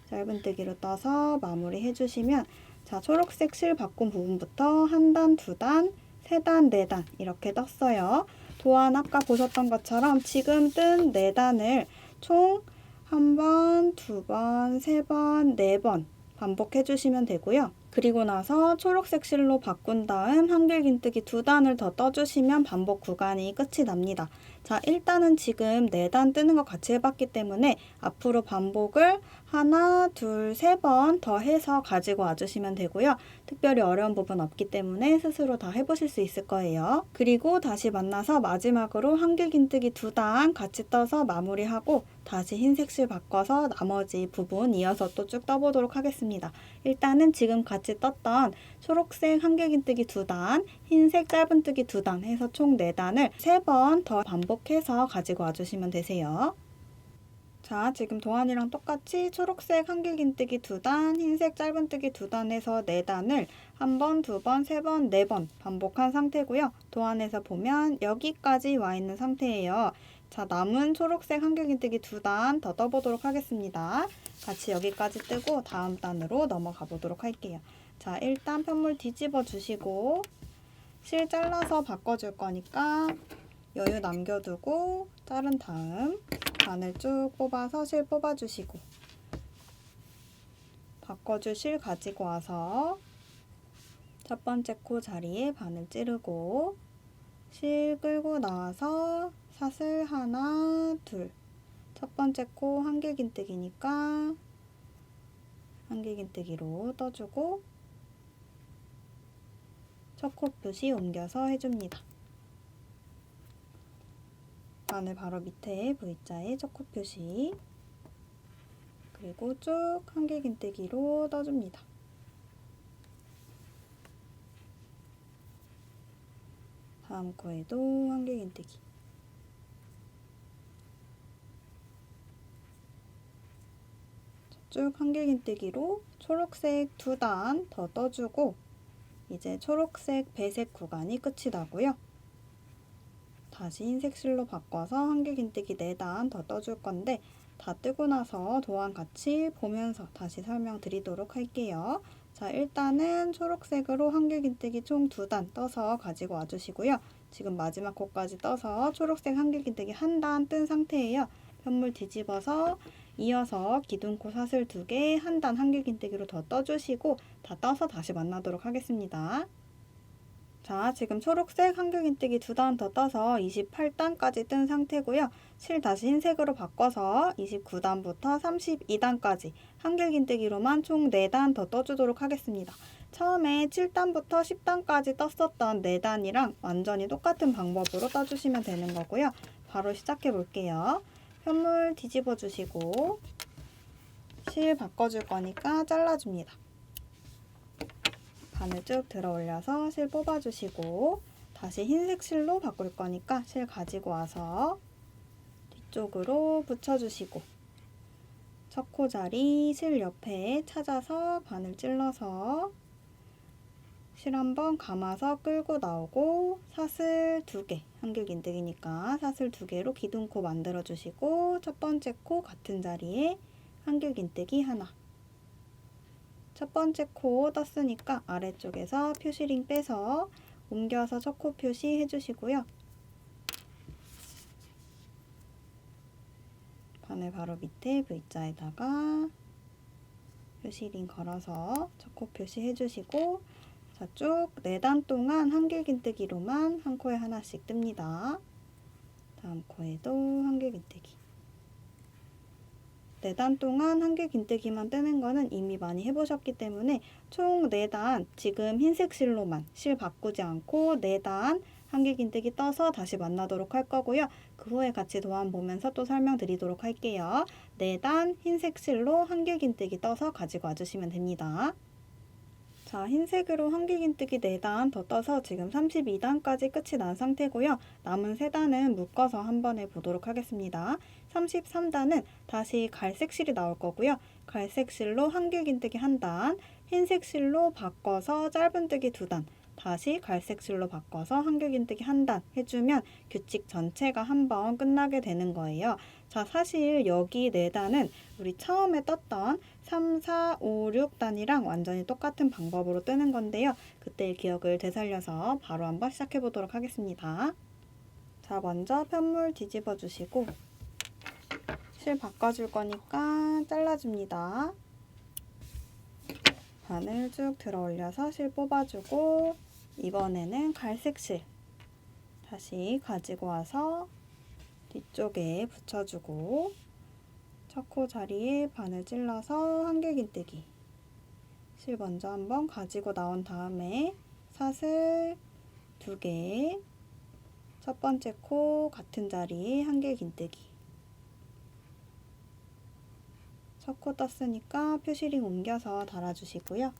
짧은뜨기로 떠서 마무리 해주시면, 자, 초록색 실 바꾼 부분부터 한 단, 2단, 3단, 4단 이렇게 떴어요. 또한 아까 보셨던 것처럼 지금 뜬 4단을 총 1번, 2번, 3번, 4번 반복해 주시면 되고요. 그리고 나서 초록색 실로 바꾼 다음 한길긴뜨기 2단을 더 떠주시면 반복 구간이 끝이 납니다. 자, 일단은 지금 4단 뜨는 거 같이 해봤기 때문에 앞으로 반복을 하나, 둘, 3번 더 해서 가지고 와주시면 되고요. 특별히 어려운 부분 없기 때문에 스스로 다 해보실 수 있을 거예요. 그리고 다시 만나서 마지막으로 한길긴뜨기 2단 같이 떠서 마무리하고 다시 흰색 실 바꿔서 나머지 부분 이어서 또 쭉 떠보도록 하겠습니다. 일단은 지금 같이 떴던 초록색 한길긴뜨기 2단, 흰색 짧은뜨기 2단 해서 총 4단을 3번 더 반복해서 가지고 와주시면 되세요. 자, 지금 도안이랑 똑같이 초록색 한길긴뜨기 2단, 흰색 짧은뜨기 2단 해서 4단을 1번, 2번, 3번, 4번 반복한 상태고요. 도안에서 보면 여기까지 와 있는 상태예요. 자, 남은 초록색 한길긴뜨기 2단 더 떠보도록 하겠습니다. 같이 여기까지 뜨고 다음 단으로 넘어가 보도록 할게요. 자, 일단 편물 뒤집어 주시고 실 잘라서 바꿔줄 거니까 여유 남겨두고 자른 다음 바늘 쭉 뽑아서 실 뽑아주시고, 바꿔줄 실 가지고 와서 첫 번째 코 자리에 바늘 찌르고 실 끌고 나와서 사슬 하나, 둘. 첫 번째 코 한길긴뜨기니까 한길긴뜨기로 떠주고 첫 코 표시 옮겨서 해줍니다. 바늘 바로 밑에 V자에 첫 코 표시, 그리고 쭉 한길긴뜨기로 떠줍니다. 다음 코에도 한길긴뜨기. 쭉 한길긴뜨기로 초록색 2단 더 떠주고 이제 초록색 배색 구간이 끝이 나고요. 다시 흰색 실로 바꿔서 한길긴뜨기 4단 더 떠줄 건데 다 뜨고 나서 도안 같이 보면서 다시 설명드리도록 할게요. 자, 일단은 초록색으로 한길긴뜨기 총 2단 떠서 가지고 와주시고요. 지금 마지막 코까지 떠서 초록색 한길긴뜨기 1단 뜬 상태예요. 편물 뒤집어서 이어서 기둥코 사슬 2개, 1단 한길긴뜨기로 더 떠주시고 다 떠서 다시 만나도록 하겠습니다. 자, 지금 초록색 한길긴뜨기 2단 더 떠서 28단까지 뜬 상태고요. 실 다시 흰색으로 바꿔서 29단부터 32단까지 한길긴뜨기로만 총 4단 더 떠주도록 하겠습니다. 처음에 7단부터 10단까지 떴었던 4단이랑 완전히 똑같은 방법으로 떠주시면 되는 거고요. 바로 시작해 볼게요. 편물 뒤집어 주시고 실 바꿔줄 거니까 잘라줍니다. 바늘 쭉 들어 올려서 실 뽑아주시고 다시 흰색 실로 바꿀 거니까 실 가지고 와서 뒤쪽으로 붙여주시고 첫 코 자리 실 옆에 찾아서 바늘 찔러서 실 한번 감아서 끌고 나오고 사슬 2개, 한길긴뜨기니까 사슬 2개로 기둥코 만들어 주시고 첫 번째 코 같은 자리에 한길긴뜨기 하나. 첫 번째 코 떴으니까 아래쪽에서 표시링 빼서 옮겨서 첫 코 표시 해주시고요. 바늘 바로 밑에 V자에다가 표시링 걸어서 첫 코 표시 해주시고 자, 쭉 4단 동안 한길긴뜨기로만 한 코에 하나씩 뜹니다. 다음 코에도 한길긴뜨기. 4단 동안 한길긴뜨기만 뜨는 거는 이미 많이 해보셨기 때문에 총 4단 지금 흰색 실로만 실 바꾸지 않고 4단 한길긴뜨기 떠서 다시 만나도록 할 거고요. 그 후에 같이 도안 보면서 또 설명드리도록 할게요. 4단 흰색 실로 한길긴뜨기 떠서 가지고 와주시면 됩니다. 자, 흰색으로 한길긴뜨기 4단 더 떠서 지금 32단까지 끝이 난 상태고요. 남은 3단은 묶어서 한번 해보도록 하겠습니다. 33단은 다시 갈색 실이 나올 거고요. 갈색 실로 한길긴뜨기 1단, 흰색 실로 바꿔서 짧은뜨기 2단, 다시 갈색 실로 바꿔서 한길긴뜨기 1단 해주면 규칙 전체가 한번 끝나게 되는 거예요. 자, 사실 여기 4단은 우리 처음에 떴던 3, 4, 5, 6단이랑 완전히 똑같은 방법으로 뜨는 건데요. 그때의 기억을 되살려서 바로 한번 시작해 보도록 하겠습니다. 자, 먼저 편물 뒤집어 주시고 실 바꿔줄 거니까 잘라줍니다. 바늘 쭉 들어 올려서 실 뽑아주고 이번에는 갈색 실 다시 가지고 와서 뒤쪽에 붙여주고 첫 코 자리에 바늘 찔러서 한길긴뜨기 실 먼저 한번 가지고 나온 다음에 사슬 2개 첫 번째 코 같은 자리에 한길긴뜨기 첫 코 떴으니까 표시링 옮겨서 달아주시고요.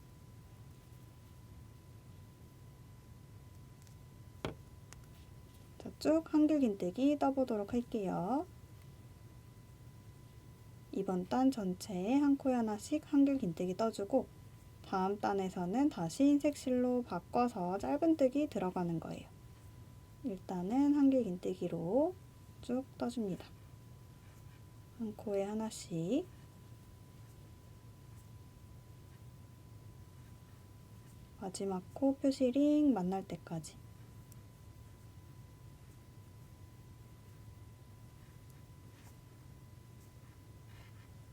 쭉 한길긴뜨기 떠보도록 할게요. 이번 단 전체에 한 코에 하나씩 한길긴뜨기 떠주고 다음 단에서는 다시 흰색 실로 바꿔서 짧은뜨기 들어가는 거예요. 일단은 한길긴뜨기로 쭉 떠줍니다. 한 코에 하나씩 마지막 코 표시링 만날 때까지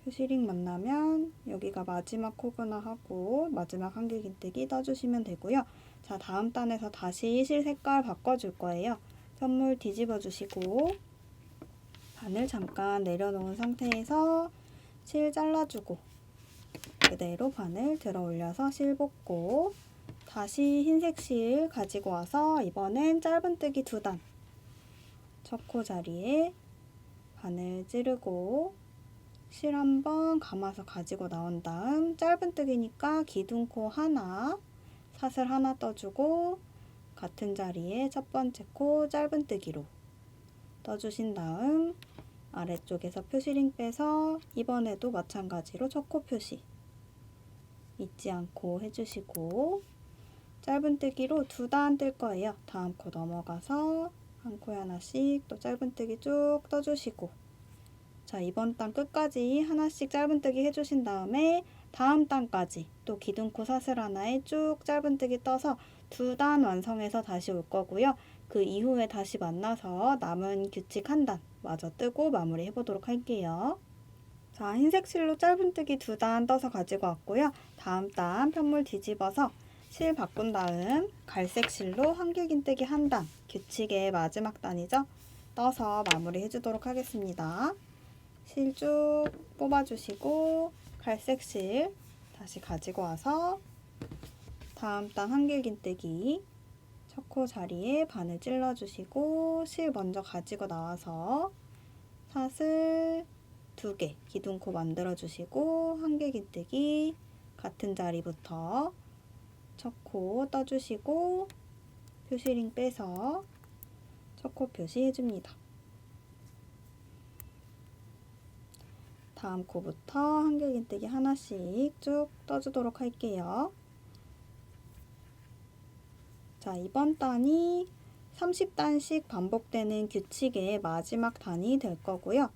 표시링 만나면 여기가 마지막 코구나 하고 마지막 한길긴뜨기 떠주시면 되고요. 자, 다음 단에서 다시 실 색깔 바꿔줄 거예요. 편물 뒤집어 주시고 바늘 잠깐 내려놓은 상태에서 실 잘라주고 그대로 바늘 들어 올려서 실 뽑고 다시 흰색 실 가지고 와서 이번엔 짧은뜨기 2단 첫 코 자리에 바늘 찌르고 실 한번 감아서 가지고 나온 다음 짧은뜨기니까 기둥코 하나 사슬 하나 떠주고 같은 자리에 첫 번째 코 짧은뜨기로 떠주신 다음 아래쪽에서 표시링 빼서 이번에도 마찬가지로 첫 코 표시 잊지 않고 해주시고 짧은뜨기로 2단 뜰 거예요. 다음 코 넘어가서 한 코에 하나씩 또 짧은뜨기 쭉 떠주시고 자, 이번 단 끝까지 하나씩 짧은뜨기 해주신 다음에 다음 단까지 또 기둥코 사슬 하나에 쭉 짧은뜨기 떠서 2단 완성해서 다시 올 거고요. 그 이후에 다시 만나서 남은 규칙 1단 마저 뜨고 마무리 해보도록 할게요. 자, 흰색 실로 짧은뜨기 2단 떠서 가지고 왔고요. 다음 단 편물 뒤집어서 실 바꾼 다음 갈색 실로 한길긴뜨기 1단 규칙의 마지막 단이죠. 떠서 마무리 해주도록 하겠습니다. 실 쭉 뽑아주시고 갈색 실 다시 가지고 와서 다음 단 한길긴뜨기 첫 코 자리에 바늘 찔러주시고 실 먼저 가지고 나와서 사슬 2개 기둥코 만들어주시고 한길긴뜨기 같은 자리부터 첫 코 떠주시고 표시링 빼서 첫 코 표시해줍니다. 다음 코부터 한길긴뜨기 하나씩 쭉 떠주도록 할게요. 자, 이번 단이 30단씩 반복되는 규칙의 마지막 단이 될 거고요.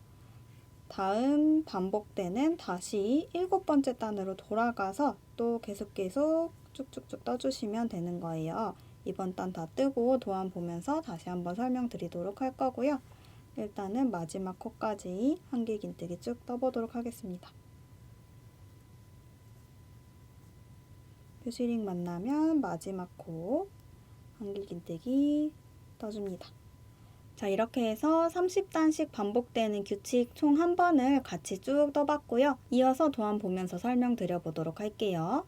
다음 반복되는 다시 7번째 단으로 돌아가서 또 계속 쭉쭉쭉 떠주시면 되는 거예요. 이번 단 다 뜨고 도안 보면서 다시 한번 설명드리도록 할 거고요. 일단은 마지막 코까지 한길긴뜨기 쭉 떠보도록 하겠습니다. 퓨시링 만나면 마지막 코 한길긴뜨기 떠줍니다. 자, 이렇게 해서 30단씩 반복되는 규칙 총 한 번을 같이 쭉 떠봤고요. 이어서 도안 보면서 설명드려 보도록 할게요.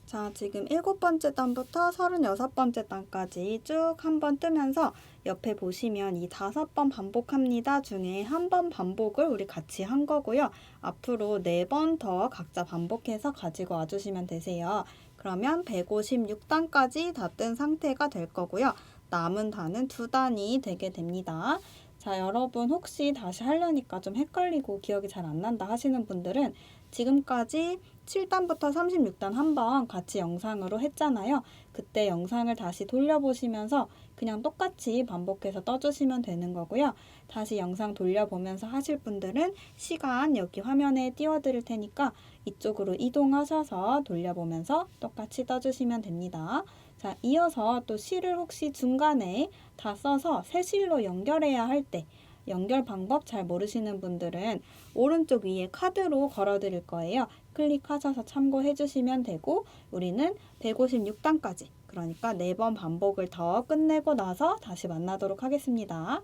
자, 지금 7번째 단부터 36번째 단까지 쭉 한 번 뜨면서 옆에 보시면 이 5번 반복합니다 중에 한 번 반복을 우리 같이 한 거고요. 앞으로 4번 더 각자 반복해서 가지고 와주시면 되세요. 그러면 156단까지 다 뜬 상태가 될 거고요. 남은 단은 2단이 되게 됩니다. 자, 여러분 혹시 다시 하려니까 좀 헷갈리고 기억이 잘 안 난다 하시는 분들은 지금까지 7단부터 36단 한번 같이 영상으로 했잖아요. 그때 영상을 다시 돌려보시면서 그냥 똑같이 반복해서 떠주시면 되는 거고요. 다시 영상 돌려보면서 하실 분들은 시간 여기 화면에 띄워드릴 테니까 이쪽으로 이동하셔서 돌려보면서 똑같이 떠주시면 됩니다. 자, 이어서 또 실을 혹시 중간에 다 써서 새 실로 연결해야 할 때 연결 방법 잘 모르시는 분들은 오른쪽 위에 카드로 걸어 드릴 거예요. 클릭하셔서 참고해 주시면 되고 우리는 156단까지 그러니까 4번 반복을 더 끝내고 나서 다시 만나도록 하겠습니다.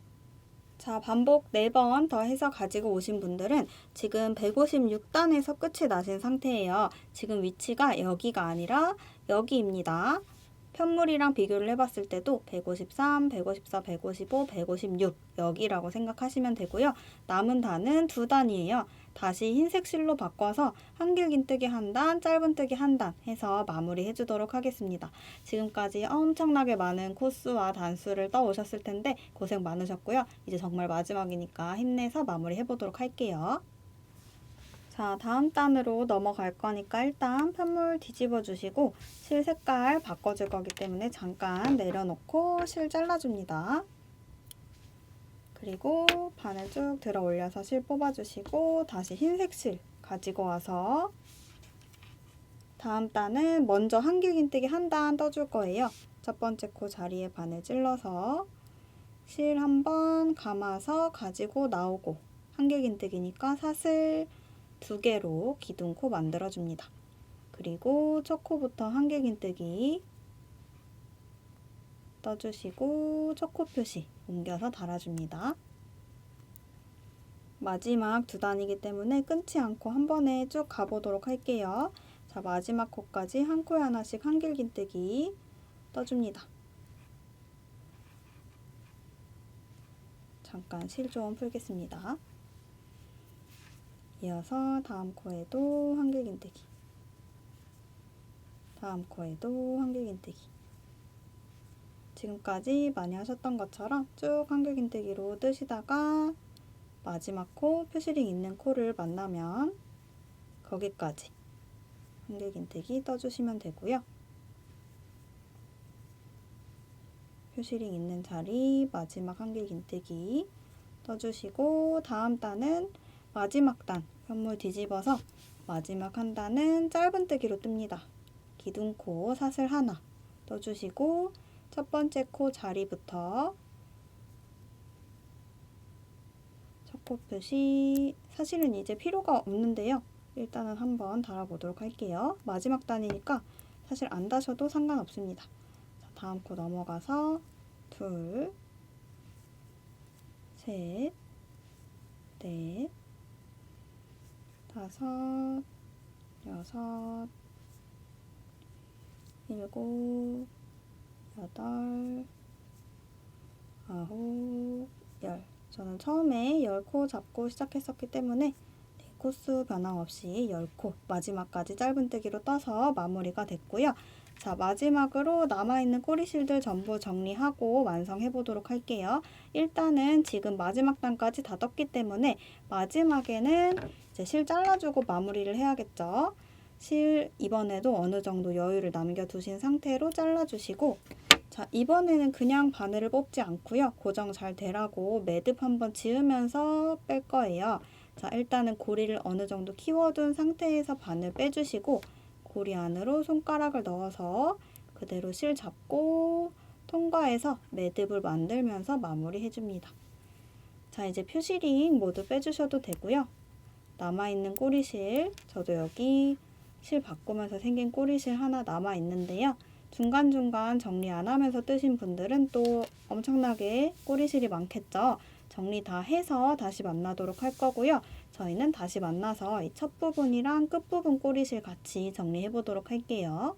자, 반복 4번 더 해서 가지고 오신 분들은 지금 156단에서 끝이 나신 상태예요. 지금 위치가 여기가 아니라 여기입니다. 편물이랑 비교를 해봤을 때도 153, 154, 155, 156 여기라고 생각하시면 되고요. 남은 단은 2단이에요. 다시 흰색 실로 바꿔서 한길긴뜨기 한 단, 짧은뜨기 한 단 해서 마무리 해주도록 하겠습니다. 지금까지 엄청나게 많은 코스와 단수를 떠오셨을 텐데 고생 많으셨고요. 이제 정말 마지막이니까 힘내서 마무리 해보도록 할게요. 자, 다음 단으로 넘어갈 거니까 일단 편물 뒤집어 주시고 실 색깔 바꿔줄 거기 때문에 잠깐 내려놓고 실 잘라줍니다. 그리고 바늘 쭉 들어 올려서 실 뽑아주시고 다시 흰색 실 가지고 와서 다음 단은 먼저 한길긴뜨기 한 단 떠줄 거예요. 첫 번째 코 자리에 바늘 찔러서 실 한번 감아서 가지고 나오고 한길긴뜨기니까 사슬 2개로 기둥코 만들어줍니다. 그리고 첫 코부터 한길긴뜨기 떠주시고 첫 코 표시 옮겨서 달아줍니다. 마지막 2단이기 때문에 끊지 않고 한 번에 쭉 가보도록 할게요. 자, 마지막 코까지 한 코에 하나씩 한길긴뜨기 떠줍니다. 잠깐 실 좀 풀겠습니다. 이어서 다음 코에도 한길긴뜨기, 다음 코에도 한길긴뜨기. 지금까지 많이 하셨던 것처럼 쭉 한길긴뜨기로 뜨시다가 마지막 코, 퓨시링 있는 코를 만나면 거기까지 한길긴뜨기 떠주시면 되고요. 퓨시링 있는 자리 마지막 한길긴뜨기 떠주시고 다음 단은 마지막 단 편물 뒤집어서 마지막 한 단은 짧은뜨기로 뜹니다. 기둥코 사슬 하나 떠주시고 첫 번째 코 자리부터 첫 코 표시 사실은 이제 필요가 없는데요. 일단은 한번 달아보도록 할게요. 마지막 단이니까 사실 안 다셔도 상관없습니다. 자, 다음 코 넘어가서 둘, 셋, 넷, 다섯, 여섯, 일곱, 여덟, 아홉, 열. 저는 처음에 10코 잡고 시작했었기 때문에 코스 변화 없이 10코 마지막까지 짧은뜨기로 떠서 마무리가 됐고요. 자, 마지막으로 남아있는 꼬리실들 전부 정리하고 완성해 보도록 할게요. 일단은 지금 마지막 단까지 다 떴기 때문에 마지막에는 이제 실 잘라주고 마무리를 해야겠죠. 실 이번에도 어느 정도 여유를 남겨두신 상태로 잘라주시고 자, 이번에는 그냥 바늘을 뽑지 않고요. 고정 잘 되라고 매듭 한번 지으면서 뺄 거예요. 자, 일단은 고리를 어느 정도 키워둔 상태에서 바늘 빼주시고 고리 안으로 손가락을 넣어서 그대로 실 잡고 통과해서 매듭을 만들면서 마무리 해줍니다. 자, 이제 표시링 모두 빼주셔도 되고요. 남아있는 꼬리실, 저도 여기 실 바꾸면서 생긴 꼬리실 하나 남아있는데요. 중간중간 정리 안 하면서 뜨신 분들은 또 엄청나게 꼬리실이 많겠죠. 정리 다 해서 다시 만나도록 할 거고요. 저희는 다시 만나서 이 첫 부분이랑 끝 부분 꼬리실 같이 정리해 보도록 할게요.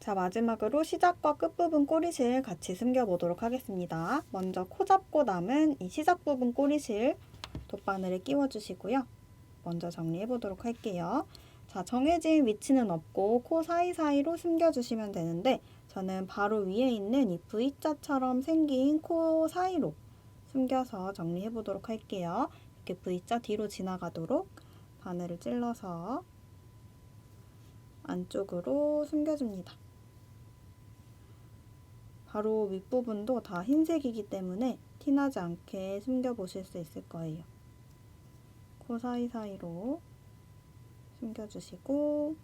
자, 마지막으로 시작과 끝 부분 꼬리실 같이 숨겨 보도록 하겠습니다. 먼저 코 잡고 남은 이 시작 부분 꼬리실 돗바늘에 끼워 주시고요. 먼저 정리해 보도록 할게요. 자, 정해진 위치는 없고 코 사이사이로 숨겨주시면 되는데 저는 바로 위에 있는 이 V자처럼 생긴 코 사이로 숨겨서 정리해 보도록 할게요. 이렇게 V자 뒤로 지나가도록 바늘을 찔러서 안쪽으로 숨겨줍니다. 바로 윗부분도 다 흰색이기 때문에 티나지 않게 숨겨 보실 수 있을 거예요. 코 사이사이로 숨겨주시고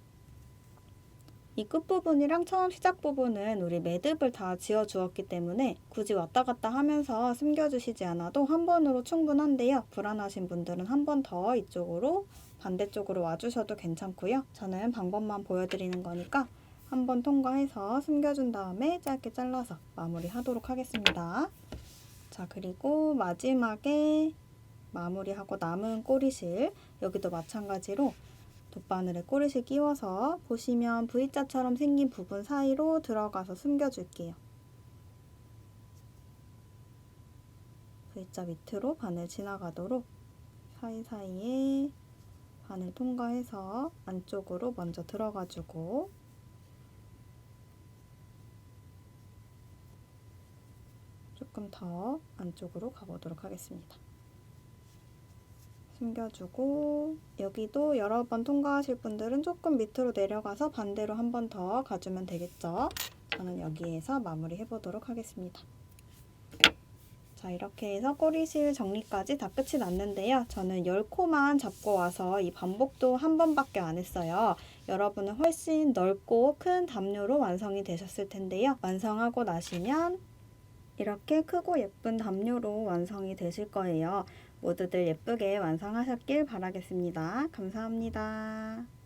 이 끝부분이랑 처음 시작 부분은 우리 매듭을 다 지어 주었기 때문에 굳이 왔다 갔다 하면서 숨겨주시지 않아도 한 번으로 충분한데요. 불안하신 분들은 한 번 더 이쪽으로 반대쪽으로 와주셔도 괜찮고요. 저는 방법만 보여드리는 거니까 한 번 통과해서 숨겨준 다음에 짧게 잘라서 마무리 하도록 하겠습니다. 자, 그리고 마지막에 마무리하고 남은 꼬리실 여기도 마찬가지로 돗바늘에 꼬리실 끼워서 보시면 V자처럼 생긴 부분 사이로 들어가서 숨겨줄게요. V자 밑으로 바늘 지나가도록 사이사이에 바늘 통과해서 안쪽으로 먼저 들어가주고 조금 더 안쪽으로 가보도록 하겠습니다. 숨겨주고 여기도 여러 번 통과하실 분들은 조금 밑으로 내려가서 반대로 한 번 더 가주면 되겠죠. 저는 여기에서 마무리 해보도록 하겠습니다. 자, 이렇게 해서 꼬리실 정리까지 다 끝이 났는데요. 저는 10코만 잡고 와서 이 반복도 한 번밖에 안 했어요. 여러분은 훨씬 넓고 큰 담요로 완성이 되셨을 텐데요. 완성하고 나시면 이렇게 크고 예쁜 담요로 완성이 되실 거예요. 모두들 예쁘게 완성하셨길 바라겠습니다. 감사합니다.